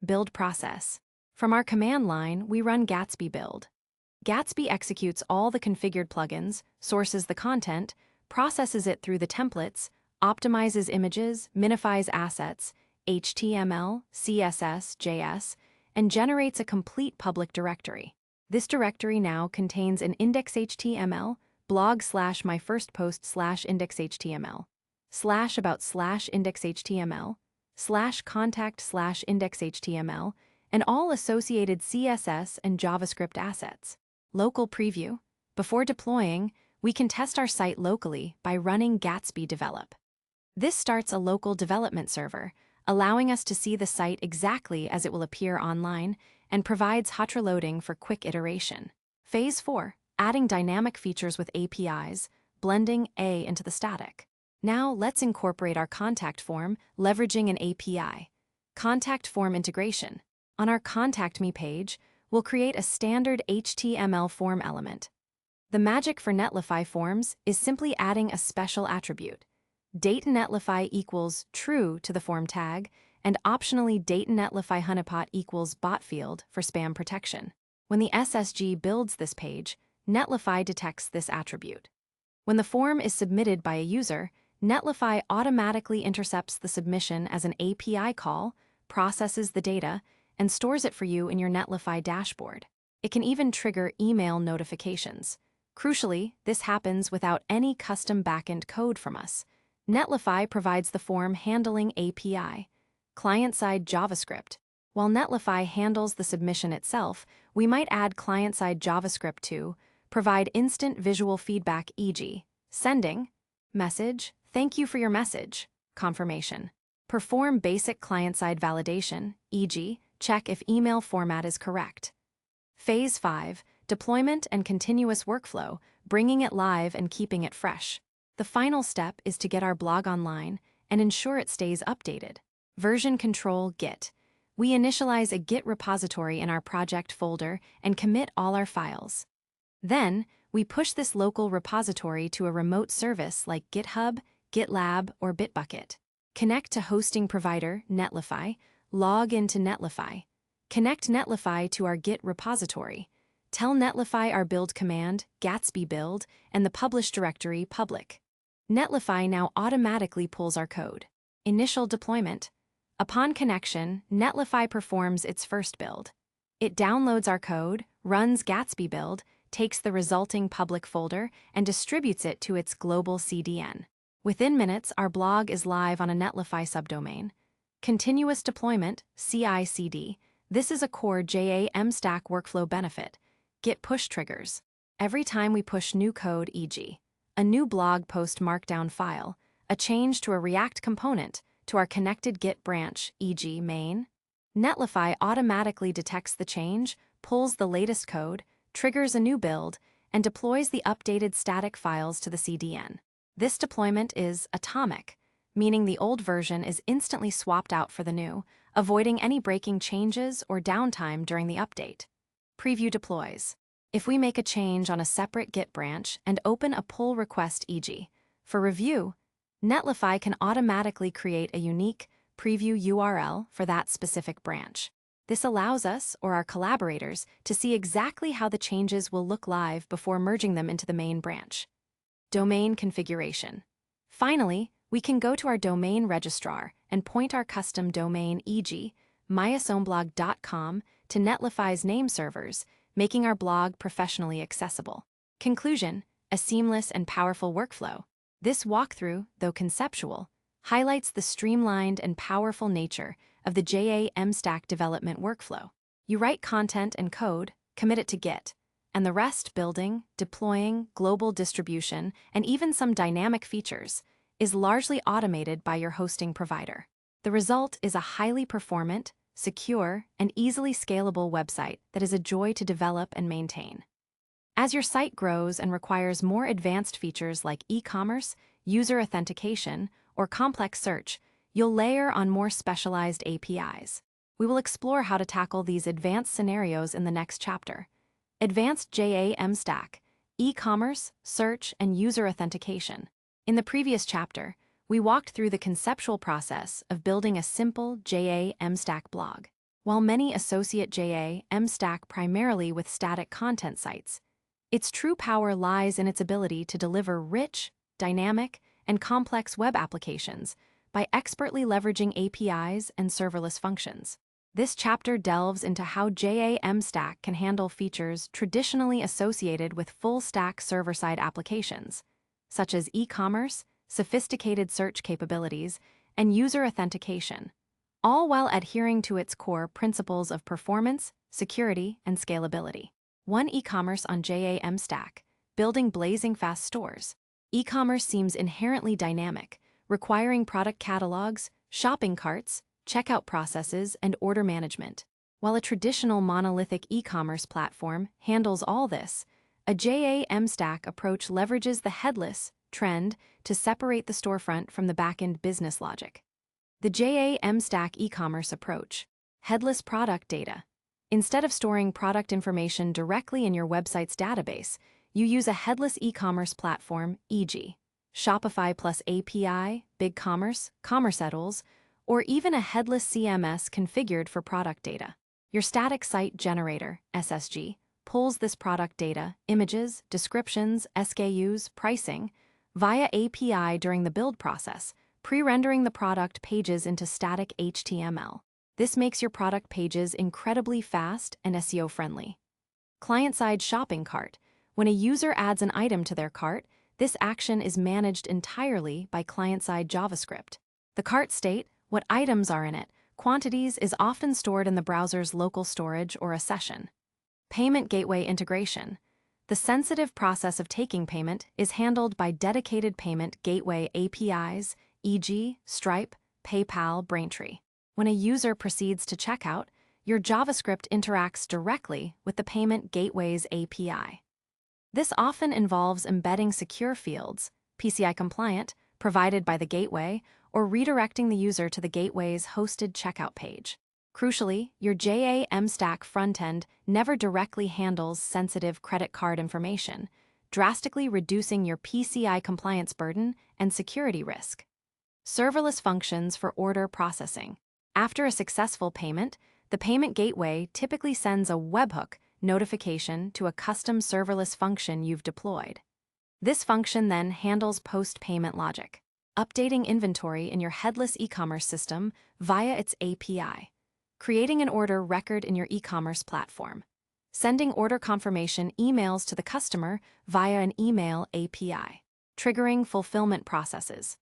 S1: Build process. From our command line, we run Gatsby build. Gatsby executes all the configured plugins, sources the content, processes it through the templates, optimizes images, minifies assets, HTML, CSS, JS, and generates a complete public directory. This directory now contains an index.html, blog/myfirstpost/index.html, /about/index.html, /contact/index.html, and all associated CSS and JavaScript assets. Local preview. Before deploying, we can test our site locally by running Gatsby develop. This starts a local development server, allowing us to see the site exactly as it will appear online, and provides hot reloading for quick iteration. Phase 4, adding dynamic features with APIs, blending A into the static. Now let's incorporate our contact form, leveraging an API. Contact form integration. On our Contact Me page, we'll create a standard HTML form element. The magic for Netlify forms is simply adding a special attribute. DateNetlify equals true to the form tag, and optionally DateNetlify honeypot equals bot field for spam protection. When the SSG builds this page, Netlify detects this attribute. When the form is submitted by a user, Netlify automatically intercepts the submission as an API call, processes the data, and stores it for you in your Netlify dashboard. It can even trigger email notifications. Crucially, this happens without any custom backend code from us. Netlify provides the form handling API, client-side JavaScript. While Netlify handles the submission itself, we might add client-side JavaScript to provide instant visual feedback, e.g., sending, message, thank you for your message, confirmation. Perform basic client-side validation, e.g., check if email format is correct. Phase 5, deployment and continuous workflow, bringing it live and keeping it fresh. The final step is to get our blog online and ensure it stays updated. Version control Git. We initialize a Git repository in our project folder and commit all our files. Then, we push this local repository to a remote service like GitHub, GitLab, or Bitbucket. Connect to hosting provider, Netlify, log into Netlify. Connect Netlify to our Git repository. Tell Netlify our build command, Gatsby build, and the publish directory, public. Netlify now automatically pulls our code. Initial deployment. Upon connection, Netlify performs its first build. It downloads our code, runs Gatsby build, takes the resulting public folder, and distributes it to its global CDN. Within minutes, our blog is live on a Netlify subdomain. Continuous deployment, CI/CD. This is a core JAMstack workflow benefit. Git push triggers. Every time we push new code, e.g., a new blog post markdown file, a change to a React component, to our connected Git branch, e.g., main, Netlify automatically detects the change, pulls the latest code, triggers a new build, and deploys the updated static files to the CDN. This deployment is atomic, meaning the old version is instantly swapped out for the new, avoiding any breaking changes or downtime during the update. Preview deploys. If we make a change on a separate Git branch and open a pull request, e.g., for review, Netlify can automatically create a unique preview URL for that specific branch. This allows us, or our collaborators, to see exactly how the changes will look live before merging them into the main branch. Domain configuration. Finally, we can go to our domain registrar and point our custom domain, e.g., myasomblog.com, to Netlify's name servers, making our blog professionally accessible. Conclusion: a seamless and powerful workflow. This walkthrough, though conceptual, highlights the streamlined and powerful nature of the JAMstack development workflow. You write content and code, commit it to Git, and the rest, building, deploying, global distribution, and even some dynamic features, is largely automated by your hosting provider. The result is a highly performant, secure, and easily scalable website that is a joy to develop and maintain. As your site grows and requires more advanced features like e-commerce, user authentication, or complex search, you'll layer on more specialized APIs. We will explore how to tackle these advanced scenarios in the next chapter. Advanced JAMstack, e-commerce, search, and user authentication. In the previous chapter, we walked through the conceptual process of building a simple JAMstack blog. While many associate JAMstack primarily with static content sites, its true power lies in its ability to deliver rich, dynamic, and complex web applications by expertly leveraging APIs and serverless functions. This chapter delves into how JAMstack can handle features traditionally associated with full-stack server-side applications, such as e-commerce, sophisticated search capabilities, and user authentication, all while adhering to its core principles of performance, security, and scalability. One e-commerce on JAMstack, building blazing fast stores. E-commerce seems inherently dynamic, requiring product catalogs, shopping carts, checkout processes, and order management. While a traditional monolithic e-commerce platform handles all this, a JAMstack approach leverages the headless trend to separate the storefront from the back-end business logic. The JAMstack e-commerce approach. Headless product data. Instead of storing product information directly in your website's database, you use a headless e-commerce platform, e.g., Shopify plus API, BigCommerce, CommerceEtals, or even a headless CMS configured for product data. Your static site generator, SSG, pulls this product data, images, descriptions, SKUs, pricing, via API during the build process, pre-rendering the product pages into static HTML. This makes your product pages incredibly fast and SEO-friendly. Client-side shopping cart. When a user adds an item to their cart, this action is managed entirely by client-side JavaScript. The cart state, what items are in it, quantities, is often stored in the browser's local storage or a session. Payment gateway integration. The sensitive process of taking payment is handled by dedicated payment gateway APIs, e.g., Stripe, PayPal, Braintree. When a user proceeds to checkout, your JavaScript interacts directly with the payment gateway's API. This often involves embedding secure fields, PCI compliant, provided by the gateway, or redirecting the user to the gateway's hosted checkout page. Crucially, your JAMstack frontend never directly handles sensitive credit card information, drastically reducing your PCI compliance burden and security risk. Serverless functions for order processing. After a successful payment, the payment gateway typically sends a webhook notification to a custom serverless function you've deployed. This function then handles post-payment logic, updating inventory in your headless e-commerce system via its API, creating an order record in your e-commerce platform, sending order confirmation emails to the customer via an email API, triggering fulfillment processes,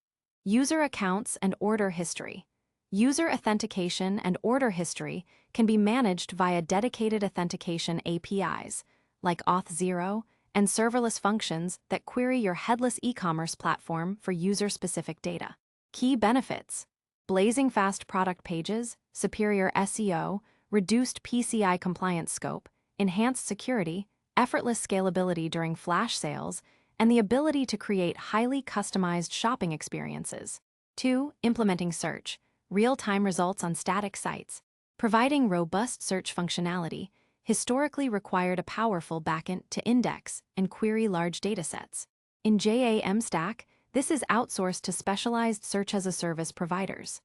S1: user accounts and order history. User authentication and order history can be managed via dedicated authentication APIs, like Auth0, and serverless functions that query your headless e-commerce platform for user-specific data. Key benefits: blazing fast product pages, superior SEO, reduced PCI compliance scope, enhanced security, effortless scalability during flash sales, and the ability to create highly customized shopping experiences. 2. Implementing search. Real-time results on static sites. Providing robust search functionality historically required a powerful backend to index and query large datasets. In JAMstack, this is outsourced to specialized search-as-a-service providers.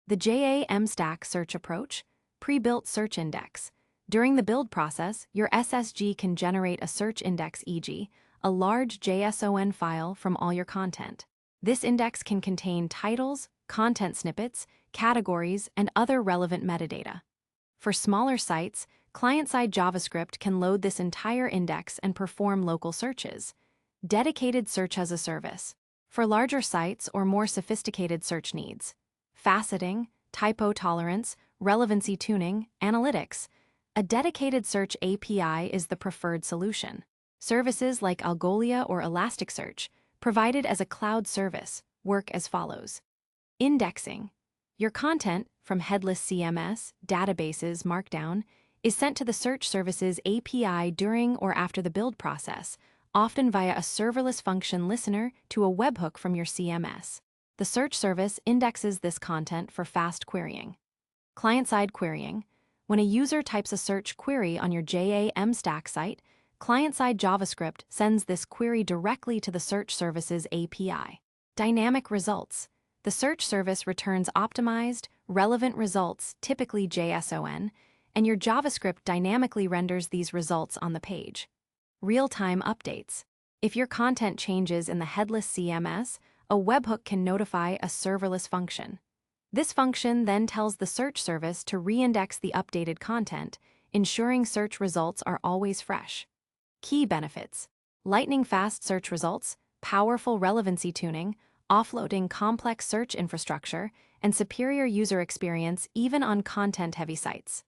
S1: The JAMstack search approach, Pre-built search index. During the build process, your SSG can generate a search index, e.g., a large JSON file from all your content. This index can contain titles, content snippets, categories, and other relevant metadata. For smaller sites, client-side JavaScript can load this entire index and perform local searches. Dedicated search as a service. For larger sites or more sophisticated search needs. Faceting, typo tolerance, relevancy tuning, analytics. A dedicated search API is the preferred solution. Services like Algolia or Elasticsearch, provided as a cloud service, work as follows. Indexing. Your content, from headless CMS, databases, Markdown, is sent to the search services API during or after the build process, often via a serverless function listener to a webhook from your CMS. The search service indexes this content for fast querying. Client-side querying. When a user types a search query on your JAMstack site, client-side JavaScript sends this query directly to the search service's API. Dynamic results. The search service returns optimized, relevant results, typically JSON, and your JavaScript dynamically renders these results on the page. Real-time updates. If your content changes in the headless CMS, a webhook can notify a serverless function. This function then tells the search service to reindex the updated content, ensuring search results are always fresh. Key benefits: lightning-fast search results, powerful relevancy tuning, offloading complex search infrastructure, and superior user experience even on content-heavy sites.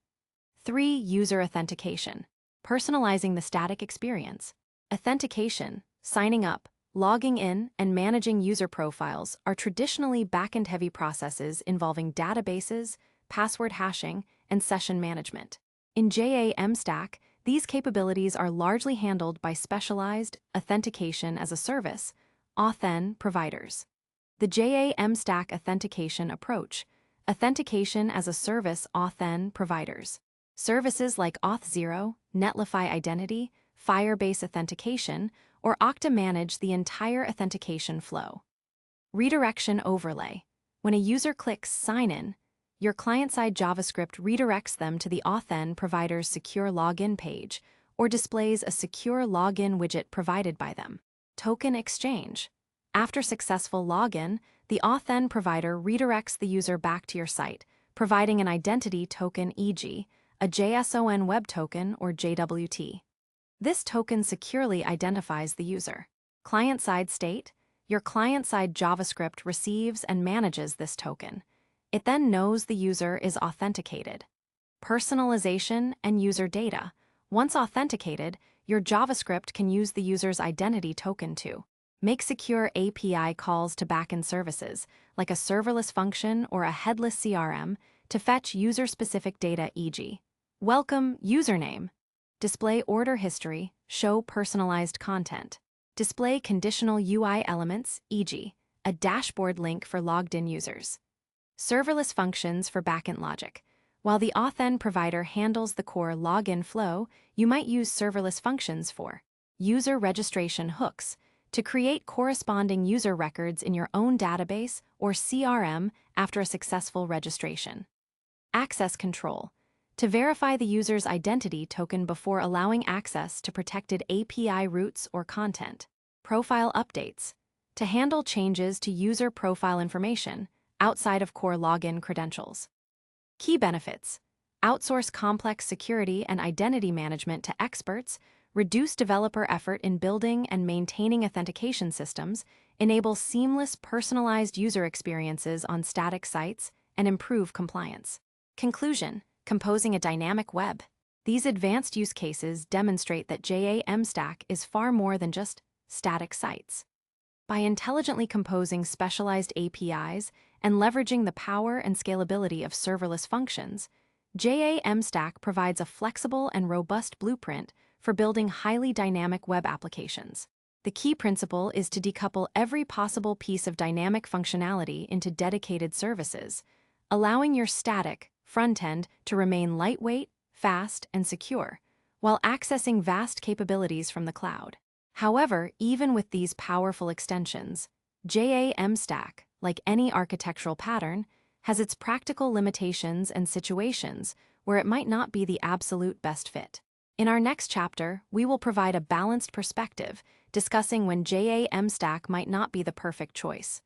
S1: 3. User authentication. Personalizing the static experience. Authentication, signing up, logging in, and managing user profiles are traditionally backend-heavy processes involving databases, password hashing, and session management. In JAMstack, these capabilities are largely handled by specialized authentication as a service, authn providers. The JAMstack authentication approach. Authentication as a service authn providers. Services like Auth0, Netlify Identity, Firebase Authentication, or Okta manage the entire authentication flow. Redirection overlay. When a user clicks Sign In, your client-side JavaScript redirects them to the authn provider's secure login page or displays a secure login widget provided by them. Token exchange. After successful login, the authn provider redirects the user back to your site, providing an identity token, e.g., a JSON Web Token or JWT. This token securely identifies the user. Client-side state. Your client-side JavaScript receives and manages this token. It then knows the user is authenticated. Personalization and user data. Once authenticated, your JavaScript can use the user's identity token to make secure API calls to backend services, like a serverless function or a headless CRM, to fetch user-specific data, e.g., welcome username. Display order history, show personalized content. Display conditional UI elements, e.g., a dashboard link for logged-in users. Serverless functions for backend logic. While the authn provider handles the core login flow, you might use serverless functions for user registration hooks to create corresponding user records in your own database or CRM after a successful registration. Access control. To verify the user's identity token before allowing access to protected API routes or content. Profile updates. To handle changes to user profile information outside of core login credentials. Key benefits. Outsource complex security and identity management to experts, reduce developer effort in building and maintaining authentication systems, enable seamless personalized user experiences on static sites, and improve compliance. Conclusion. Composing a dynamic web. These advanced use cases demonstrate that JAMstack is far more than just static sites. By intelligently composing specialized APIs and leveraging the power and scalability of serverless functions, JAMstack provides a flexible and robust blueprint for building highly dynamic web applications. The key principle is to decouple every possible piece of dynamic functionality into dedicated services, allowing your static front-end to remain lightweight, fast, and secure, while accessing vast capabilities from the cloud. However, even with these powerful extensions, JAMstack, like any architectural pattern, has its practical limitations and situations where it might not be the absolute best fit. In our next chapter, we will provide a balanced perspective, discussing when JAMstack might not be the perfect choice.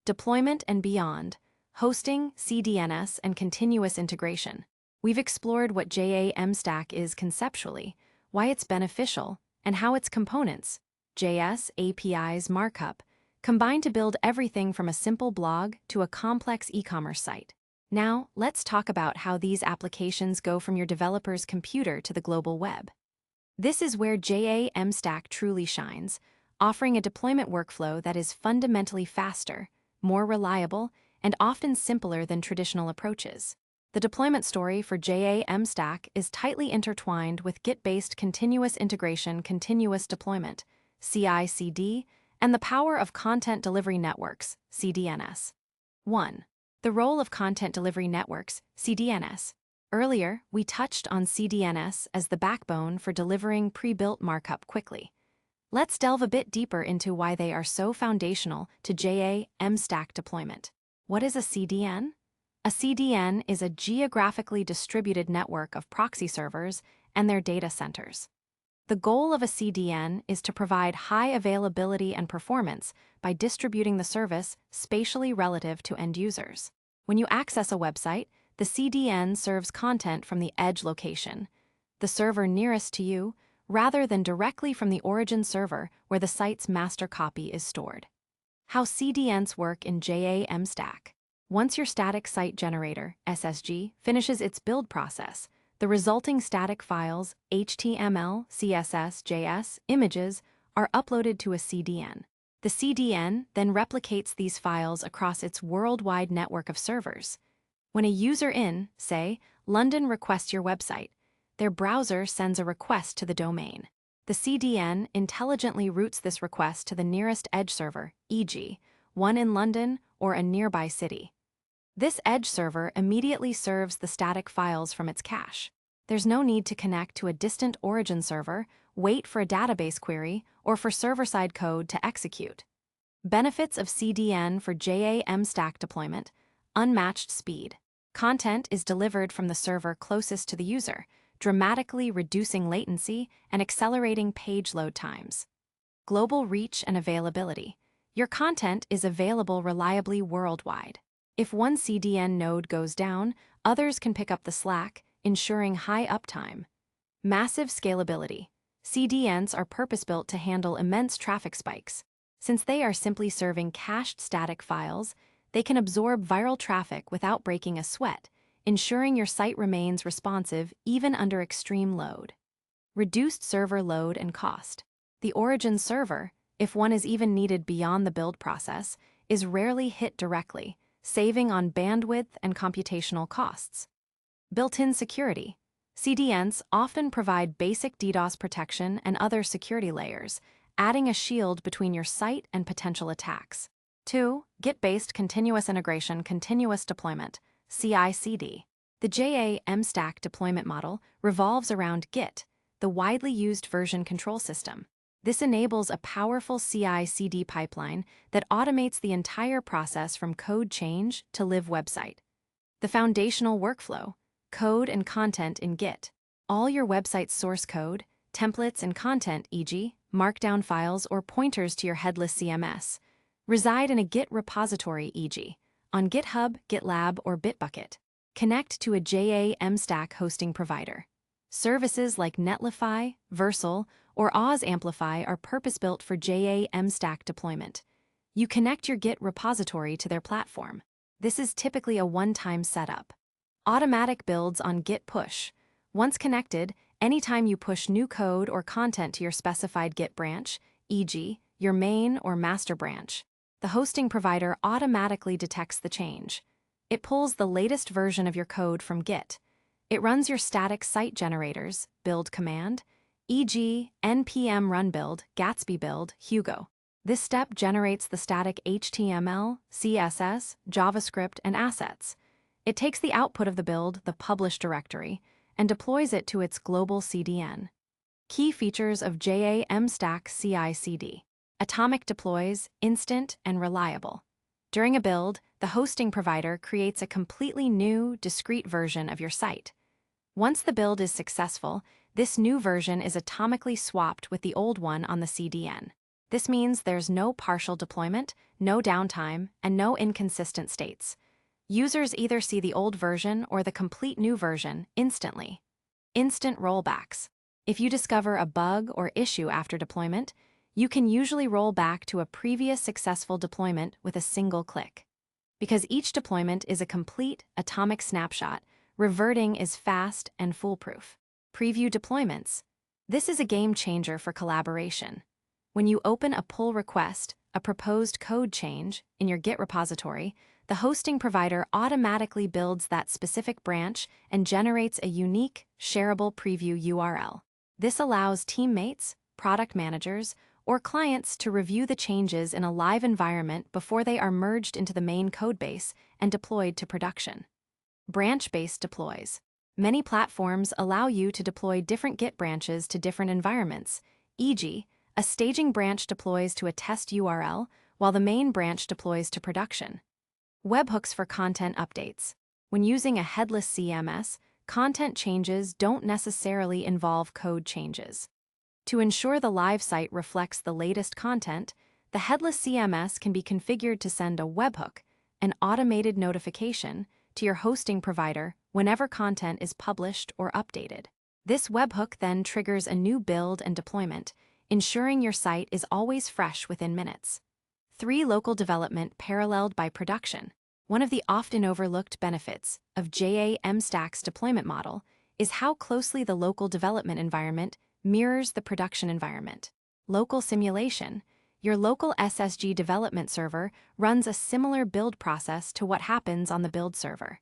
S1: Deployment and beyond, hosting, CDNs, and continuous integration. We've explored what JAMstack is conceptually, why it's beneficial, and how its components, JS, APIs, Markup, combine to build everything from a simple blog to a complex e-commerce site. Now, let's talk about how these applications go from your developer's computer to the global web. This is where JAMstack truly shines, offering a deployment workflow that is fundamentally faster, more reliable, and often simpler than traditional approaches. The deployment story for JAMstack is tightly intertwined with Git-based continuous integration, continuous deployment, CI/CD, and the power of content delivery networks, CDNs. 1. The role of content delivery networks, CDNs. Earlier, we touched on CDNs as the backbone for delivering pre-built markup quickly. Let's delve a bit deeper into why they are so foundational to JAMstack deployment. What is a CDN? A CDN is a geographically distributed network of proxy servers and their data centers. The goal of a CDN is to provide high availability and performance by distributing the service spatially relative to end users. When you access a website, the CDN serves content from the edge location, the server nearest to you, rather than directly from the origin server where the site's master copy is stored. How CDNs work in JAMstack. Once your static site generator, SSG, finishes its build process, the resulting static files, HTML, CSS, JS, images, are uploaded to a CDN. The CDN then replicates these files across its worldwide network of servers. When a user in, say, London requests your website, their browser sends a request to the domain. The CDN intelligently routes this request to the nearest edge server, e.g., one in London or a nearby city. This edge server immediately serves the static files from its cache. There's no need to connect to a distant origin server, wait for a database query, or for server-side code to execute. Benefits of CDN for JAMstack deployment: unmatched speed. Content is delivered from the server closest to the user, dramatically reducing latency and accelerating page load times. Global reach and availability. Your content is available reliably worldwide. If one CDN node goes down, others can pick up the slack, ensuring high uptime. Massive scalability. CDNs are purpose-built to handle immense traffic spikes. Since they are simply serving cached static files, they can absorb viral traffic without breaking a sweat, ensuring your site remains responsive even under extreme load. Reduced server load and cost. The origin server, if one is even needed beyond the build process, is rarely hit directly, saving on bandwidth and computational costs. Built-in security. CDNs often provide basic DDoS protection and other security layers, adding a shield between your site and potential attacks. 2. Git-based continuous integration, continuous deployment, CI/CD. The JAMstack deployment model revolves around Git, the widely used version control system. This enables a powerful CI/CD pipeline that automates the entire process from code change to live website. The foundational workflow: code and content in Git. All your website's source code, templates, and content, e.g., markdown files or pointers to your headless CMS, reside in a Git repository, e.g., on GitHub, GitLab, or Bitbucket. Connect to a JAMstack hosting provider. Services like Netlify, Versal, or AusAmplify are purpose-built for JAMstack deployment. You connect your Git repository to their platform. This is typically a one-time setup. Automatic builds on Git push. Once connected, anytime you push new code or content to your specified Git branch, e.g., your main or master branch, the hosting provider automatically detects the change. It pulls the latest version of your code from Git. It runs your static site generators, build command, e.g., npm run build, Gatsby build, Hugo. This step generates the static HTML, CSS, JavaScript, and assets. It takes the output of the build, the publish directory, and deploys it to its global CDN. Key features of JAMstack CI/CD. Atomic deploys, instant and reliable. During a build, the hosting provider creates a completely new, discrete version of your site. Once the build is successful, this new version is atomically swapped with the old one on the CDN. This means there's no partial deployment, no downtime, and no inconsistent states. Users either see the old version or the complete new version instantly. Instant rollbacks. If you discover a bug or issue after deployment, you can usually roll back to a previous successful deployment with a single click. Because each deployment is a complete, atomic snapshot, reverting is fast and foolproof. Preview deployments. This is a game changer for collaboration. When you open a pull request, a proposed code change, in your Git repository, the hosting provider automatically builds that specific branch and generates a unique, shareable preview URL. This allows teammates, product managers, or clients to review the changes in a live environment before they are merged into the main codebase and deployed to production. Branch-based deploys. Many platforms allow you to deploy different Git branches to different environments, e.g., a staging branch deploys to a test URL, while the main branch deploys to production. Webhooks for content updates. When using a headless CMS, content changes don't necessarily involve code changes. To ensure the live site reflects the latest content, the headless CMS can be configured to send a webhook, an automated notification, to your hosting provider whenever content is published or updated. This webhook then triggers a new build and deployment, ensuring your site is always fresh within minutes. 3. Local development paralleled by production. One of the often overlooked benefits of JAMstack's deployment model is how closely the local development environment mirrors the production environment. Local simulation. Your local SSG development server runs a similar build process to what happens on the build server.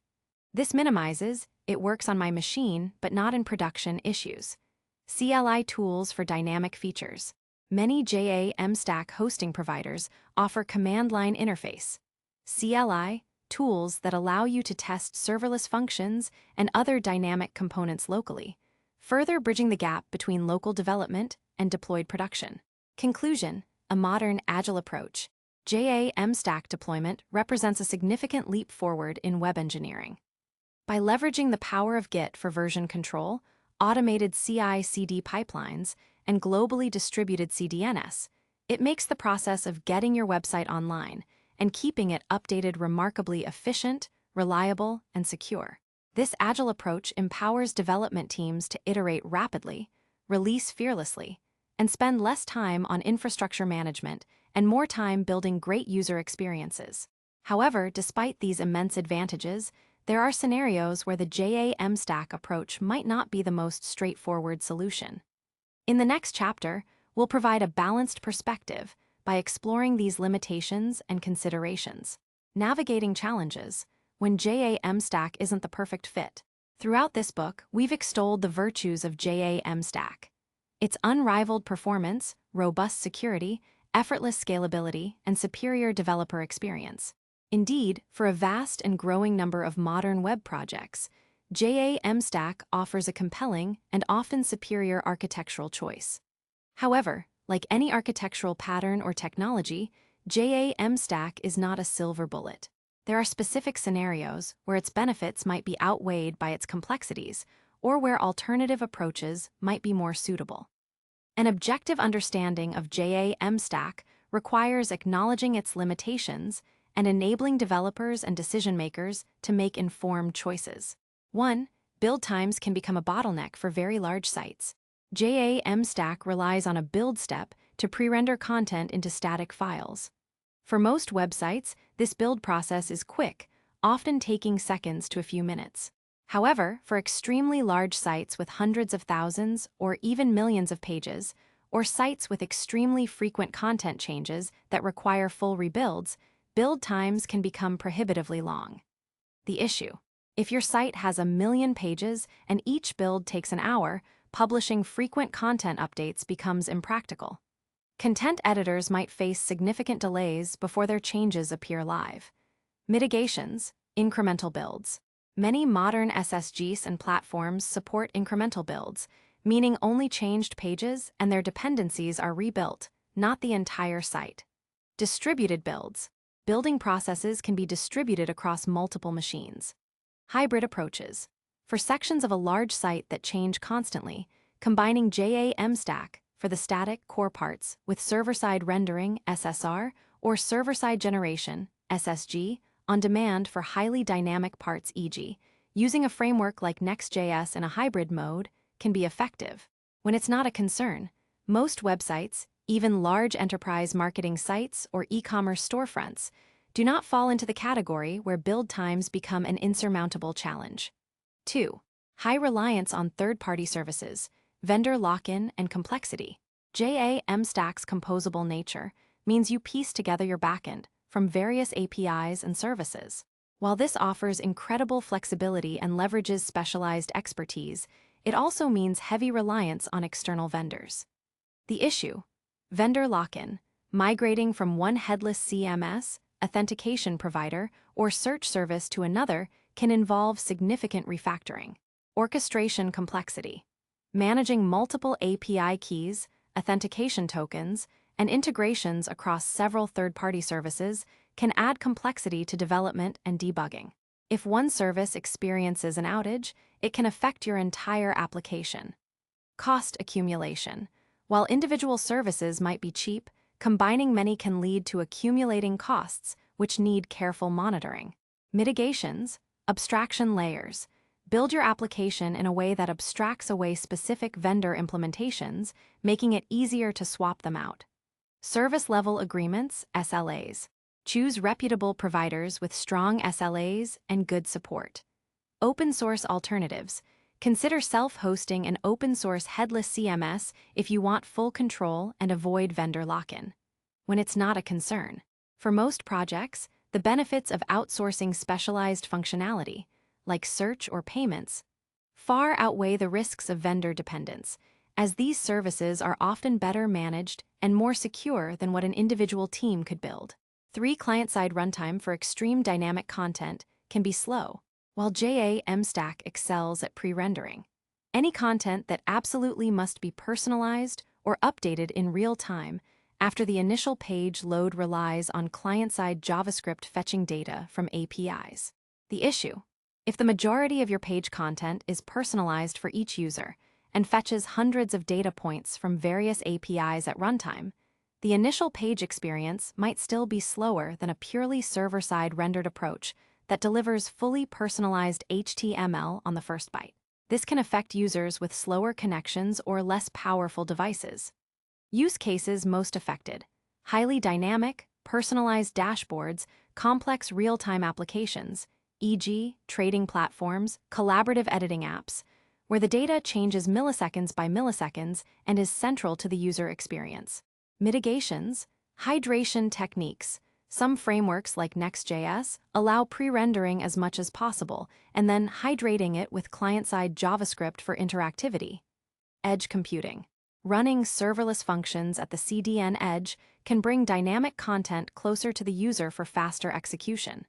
S1: This minimizes, it works on my machine but not in production issues. CLI tools for dynamic features. Many JAMstack hosting providers offer command line interface, CLI, tools that allow you to test serverless functions and other dynamic components locally, further bridging the gap between local development and deployed production. Conclusion: a modern, agile approach. JAMstack deployment represents a significant leap forward in web engineering. By leveraging the power of Git for version control, automated CI/CD pipelines, and globally distributed CDNs, it makes the process of getting your website online and keeping it updated remarkably efficient, reliable, and secure. This agile approach empowers development teams to iterate rapidly, release fearlessly, and spend less time on infrastructure management and more time building great user experiences. However, despite these immense advantages, there are scenarios where the JAMstack approach might not be the most straightforward solution. In the next chapter, we'll provide a balanced perspective by exploring these limitations and considerations. Navigating challenges when JAMstack isn't the perfect fit. Throughout this book, we've extolled the virtues of JAMstack. Its unrivaled performance, robust security, effortless scalability, and superior developer experience. Indeed, for a vast and growing number of modern web projects, JAMstack offers a compelling and often superior architectural choice. However, like any architectural pattern or technology, JAMstack is not a silver bullet. There are specific scenarios where its benefits might be outweighed by its complexities, or where alternative approaches might be more suitable. An objective understanding of JAMstack requires acknowledging its limitations and enabling developers and decision-makers to make informed choices. 1. Build times can become a bottleneck for very large sites. JAMstack relies on a build step to pre-render content into static files. For most websites, this build process is quick, often taking seconds to a few minutes. However, for extremely large sites with hundreds of thousands or even millions of pages, or sites with extremely frequent content changes that require full rebuilds, build times can become prohibitively long. The issue: if your site has 1 million pages and each build takes an hour, publishing frequent content updates becomes impractical. Content editors might face significant delays before their changes appear live. Mitigations: incremental builds. Many modern SSGs and platforms support incremental builds, meaning only changed pages and their dependencies are rebuilt, not the entire site. Distributed builds. Building processes can be distributed across multiple machines. Hybrid approaches. For sections of a large site that change constantly, combining JAMstack for the static core parts with server-side rendering (SSR) or server-side generation (SSG) on demand for highly dynamic parts e.g., using a framework like Next.js in a hybrid mode can be effective. When it's not a concern, most websites, even large enterprise marketing sites or e-commerce storefronts, do not fall into the category where build times become an insurmountable challenge. 2. High reliance on third-party services, vendor lock-in, and complexity. JAMstack's composable nature means you piece together your backend from various APIs and services. While this offers incredible flexibility and leverages specialized expertise, it also means heavy reliance on external vendors. The issue: vendor lock-in. Migrating from one headless CMS, authentication provider, or search service to another can involve significant refactoring. Orchestration complexity. Managing multiple API keys, authentication tokens, and integrations across several third-party services can add complexity to development and debugging. If one service experiences an outage, it can affect your entire application. Cost accumulation. While individual services might be cheap, combining many can lead to accumulating costs, which need careful monitoring. Mitigations. Abstraction layers. Build your application in a way that abstracts away specific vendor implementations, making it easier to swap them out. Service-level agreements, SLAs. Choose reputable providers with strong SLAs and good support. Open-source alternatives. Consider self-hosting an open-source headless CMS if you want full control and avoid vendor lock-in. When it's not a concern. For most projects, the benefits of outsourcing specialized functionality, like search or payments, far outweigh the risks of vendor dependence, as these services are often better managed and more secure than what an individual team could build. 3. Client-side runtime for extreme dynamic content can be slow, while JAMstack excels at pre-rendering. Any content that absolutely must be personalized or updated in real time after the initial page load relies on client-side JavaScript fetching data from APIs. The issue: if the majority of your page content is personalized for each user and fetches hundreds of data points from various APIs at runtime, the initial page experience might still be slower than a purely server-side rendered approach that delivers fully personalized HTML on the first byte. This can affect users with slower connections or less powerful devices. Use cases most affected: highly dynamic, personalized dashboards, complex real-time applications, e.g., trading platforms, collaborative editing apps, where the data changes milliseconds by milliseconds and is central to the user experience. Mitigations. Hydration techniques. Some frameworks like Next.js allow pre-rendering as much as possible and then hydrating it with client-side JavaScript for interactivity. Edge computing. Running serverless functions at the CDN edge can bring dynamic content closer to the user for faster execution.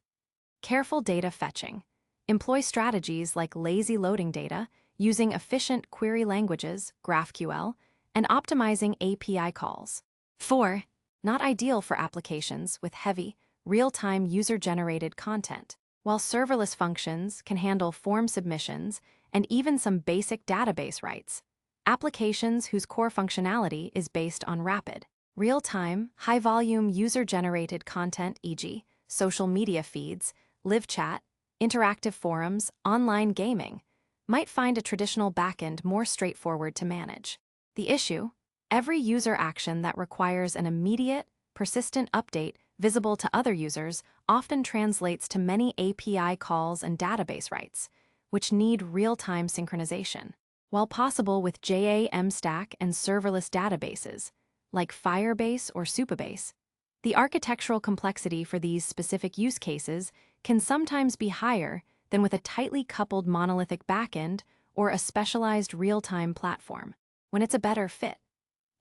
S1: Careful data fetching. Employ strategies like lazy loading data, using efficient query languages, GraphQL, and optimizing API calls. 4. Not ideal for applications with heavy, real-time user-generated content. While serverless functions can handle form submissions and even some basic database writes, applications whose core functionality is based on rapid, real-time, high-volume user-generated content, e.g., social media feeds, live chat, interactive forums, online gaming, might find a traditional backend more straightforward to manage. The issue: every user action that requires an immediate, persistent update visible to other users often translates to many API calls and database writes, which need real-time synchronization. While possible with JAMstack and serverless databases, like Firebase or Supabase, the architectural complexity for these specific use cases can sometimes be higher than with a tightly coupled monolithic backend or a specialized real-time platform, when it's a better fit.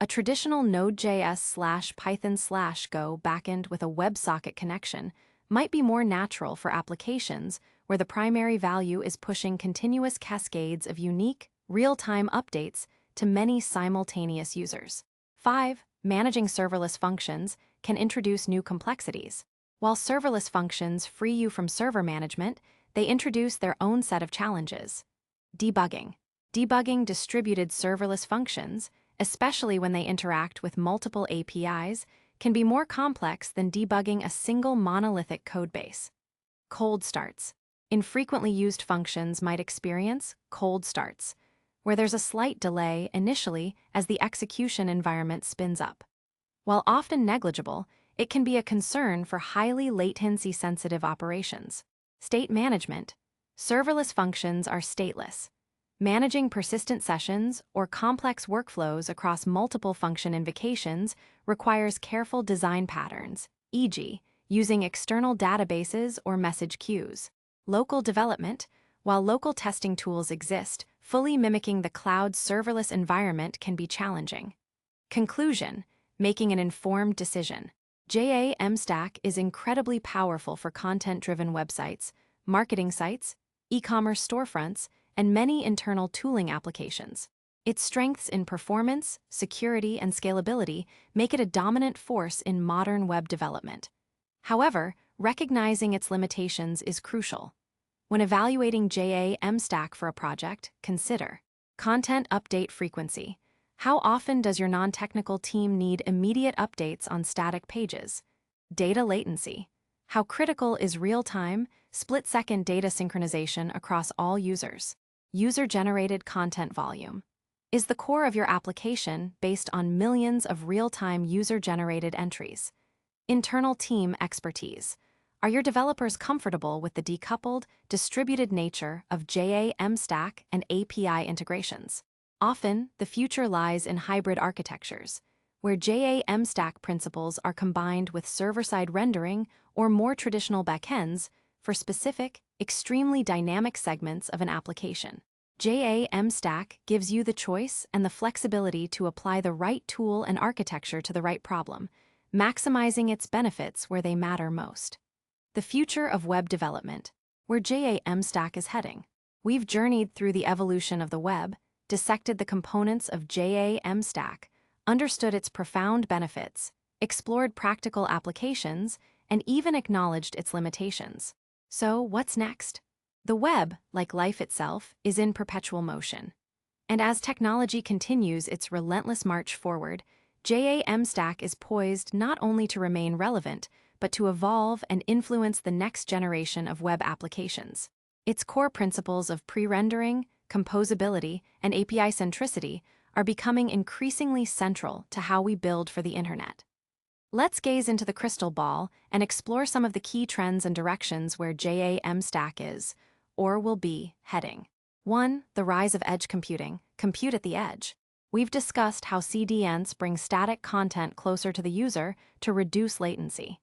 S1: A traditional Node.js/Python/Go backend with a WebSocket connection might be more natural for applications where the primary value is pushing continuous cascades of unique, real-time updates to many simultaneous users. 5. Managing serverless functions can introduce new complexities. While serverless functions free you from server management, they introduce their own set of challenges. Debugging. Debugging distributed serverless functions, especially when they interact with multiple APIs, can be more complex than debugging a single monolithic codebase. Cold starts. Infrequently used functions might experience cold starts, where there's a slight delay initially as the execution environment spins up. While often negligible, it can be a concern for highly latency-sensitive operations. State management. Serverless functions are stateless. Managing persistent sessions or complex workflows across multiple function invocations requires careful design patterns, e.g., using external databases or message queues. Local development. While local testing tools exist, fully mimicking the cloud's serverless environment can be challenging. Conclusion. Making an informed decision. JAMstack is incredibly powerful for content-driven websites, marketing sites, e-commerce storefronts, and many internal tooling applications. Its strengths in performance, security, and scalability make it a dominant force in modern web development. However, recognizing its limitations is crucial. When evaluating JAMstack for a project, consider content update frequency. How often does your non-technical team need immediate updates on static pages? Data latency. How critical is real-time, split-second data synchronization across all users? User-generated content volume. Is the core of your application based on millions of real-time user-generated entries? Internal team expertise. Are your developers comfortable with the decoupled, distributed nature of JAMstack and API integrations? Often, the future lies in hybrid architectures, where JAMstack principles are combined with server-side rendering or more traditional backends for specific, extremely dynamic segments of an application. JAMstack gives you the choice and the flexibility to apply the right tool and architecture to the right problem, maximizing its benefits where they matter most. The future of web development, where JAMstack is heading. We've journeyed through the evolution of the web, dissected the components of JAMstack, understood its profound benefits, explored practical applications, and even acknowledged its limitations. So, what's next? The web, like life itself, is in perpetual motion. And as technology continues its relentless march forward, JAMstack is poised not only to remain relevant, but to evolve and influence the next generation of web applications. Its core principles of pre-rendering, composability, and API centricity are becoming increasingly central to how we build for the internet. Let's gaze into the crystal ball and explore some of the key trends and directions where JAMstack is, or will be, heading. 1. The rise of edge computing, compute at the edge. We've discussed how CDNs bring static content closer to the user to reduce latency.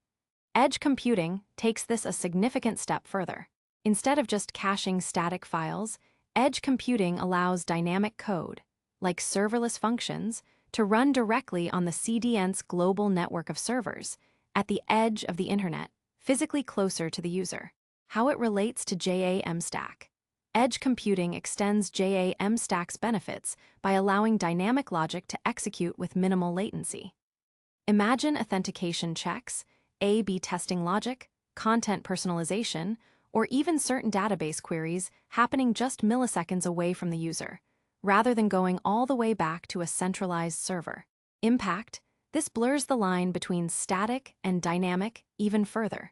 S1: Edge computing takes this a significant step further. Instead of just caching static files, edge computing allows dynamic code, like serverless functions, to run directly on the CDN's global network of servers, at the edge of the internet, physically closer to the user. How it relates to JAMstack. Edge computing extends JAMstack's benefits by allowing dynamic logic to execute with minimal latency. Imagine authentication checks, A/B testing logic, content personalization, or even certain database queries happening just milliseconds away from the user, rather than going all the way back to a centralized server. Impact: this blurs the line between static and dynamic even further.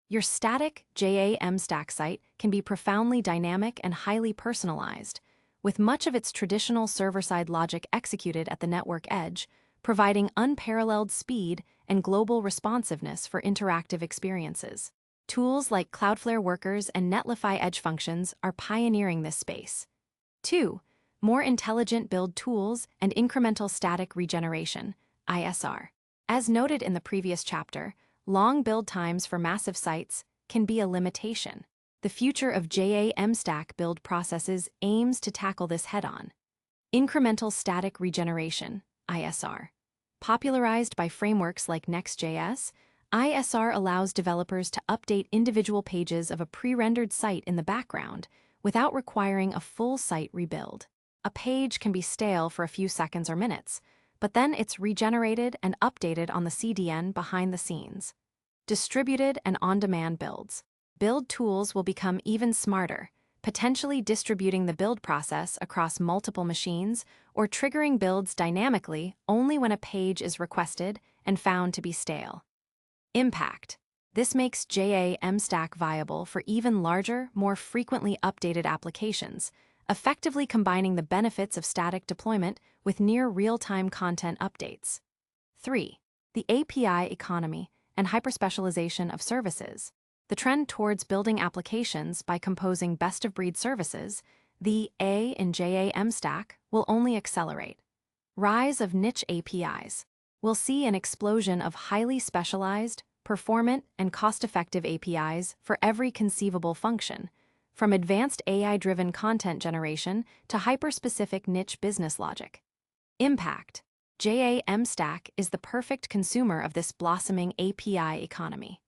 S1: Your static JAMstack site can be profoundly dynamic and highly personalized, with much of its traditional server-side logic executed at the network edge, providing unparalleled speed and global responsiveness for interactive experiences. Tools like Cloudflare Workers and Netlify Edge functions are pioneering this space. 2. More intelligent build tools and incremental static regeneration, ISR. As noted in the previous chapter, long build times for massive sites can be a limitation. The future of JAMstack build processes aims to tackle this head-on. Incremental static regeneration, ISR. Popularized by frameworks like Next.js, ISR allows developers to update individual pages of a pre-rendered site in the background without requiring a full site rebuild. A page can be stale for a few seconds or minutes, but then it's regenerated and updated on the CDN behind the scenes. Distributed and on-demand builds. Build tools will become even smarter, potentially distributing the build process across multiple machines or triggering builds dynamically only when a page is requested and found to be stale. Impact. This makes JAMstack viable for even larger, more frequently updated applications, effectively combining the benefits of static deployment with near real-time content updates. 3. The API economy and hyperspecialization of services. The trend towards building applications by composing best-of-breed services, the A in JAMstack, will only accelerate. Rise of niche APIs. We'll see an explosion of highly specialized, performant, and cost-effective APIs for every conceivable function, from advanced AI-driven content generation to hyper-specific niche business logic. Impact. JAMstack is the perfect consumer of this blossoming API economy.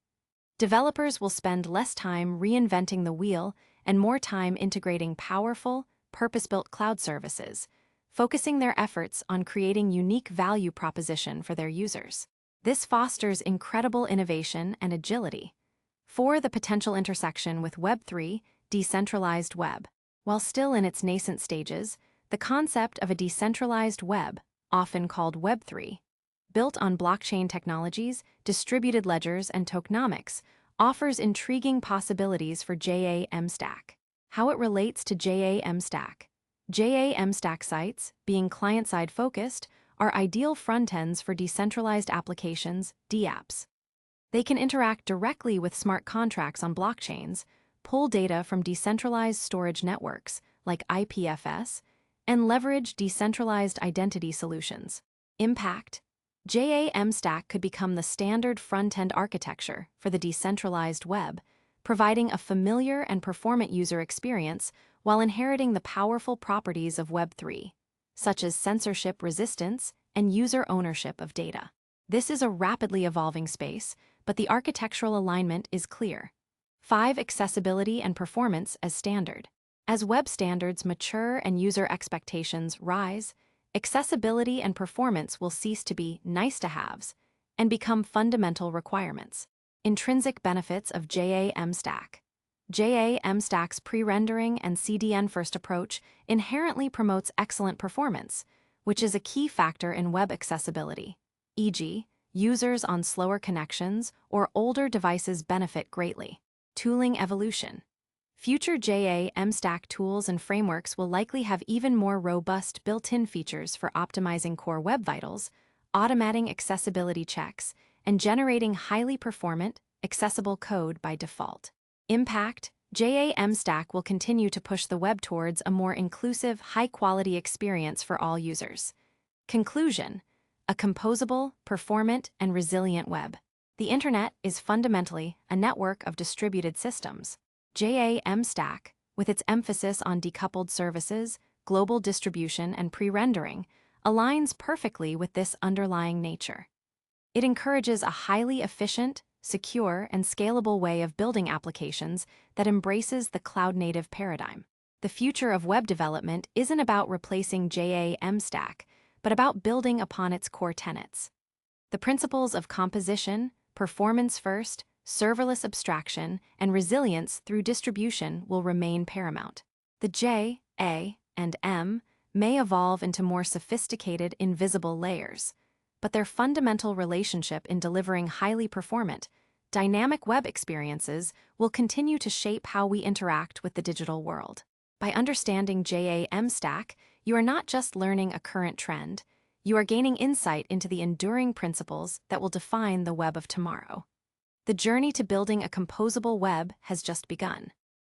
S1: Developers will spend less time reinventing the wheel and more time integrating powerful, purpose-built cloud services, focusing their efforts on creating unique value proposition for their users. This fosters incredible innovation and agility. 4. The potential intersection with Web3, decentralized web. While still in its nascent stages, the concept of a decentralized web, often called Web3, built on blockchain technologies, distributed ledgers, and tokenomics, offers intriguing possibilities for JAMstack. How it relates to JAMstack. JAMstack sites, being client-side focused, are ideal front-ends for decentralized applications, DApps. They can interact directly with smart contracts on blockchains, pull data from decentralized storage networks, like IPFS, and leverage decentralized identity solutions. Impact. JAMstack could become the standard front-end architecture for the decentralized web, providing a familiar and performant user experience while inheriting the powerful properties of Web3, such as censorship resistance and user ownership of data. This is a rapidly evolving space, but the architectural alignment is clear. 5. Accessibility and performance as standard. As web standards mature and user expectations rise, accessibility and performance will cease to be nice-to-haves and become fundamental requirements. Intrinsic benefits of JAMstack. JAMstack's pre-rendering and CDN-first approach inherently promotes excellent performance, which is a key factor in web accessibility. E.g., users on slower connections or older devices benefit greatly. Tooling evolution. Future JAMstack tools and frameworks will likely have even more robust built-in features for optimizing core web vitals, automating accessibility checks, and generating highly performant, accessible code by default. Impact. JAMstack will continue to push the web towards a more inclusive, high-quality experience for all users. Conclusion. A composable, performant, and resilient web. The Internet is fundamentally a network of distributed systems. JAMstack, with its emphasis on decoupled services, global distribution, and pre-rendering, aligns perfectly with this underlying nature. It encourages a highly efficient, secure, and scalable way of building applications that embraces the cloud-native paradigm. The future of web development isn't about replacing JAMstack, but about building upon its core tenets. The principles of composition, performance first, serverless abstraction, and resilience through distribution will remain paramount. The J, A, and M may evolve into more sophisticated, invisible layers, but their fundamental relationship in delivering highly performant, dynamic web experiences will continue to shape how we interact with the digital world. By understanding JAMstack, you are not just learning a current trend, you are gaining insight into the enduring principles that will define the web of tomorrow. The journey to building a composable web has just begun.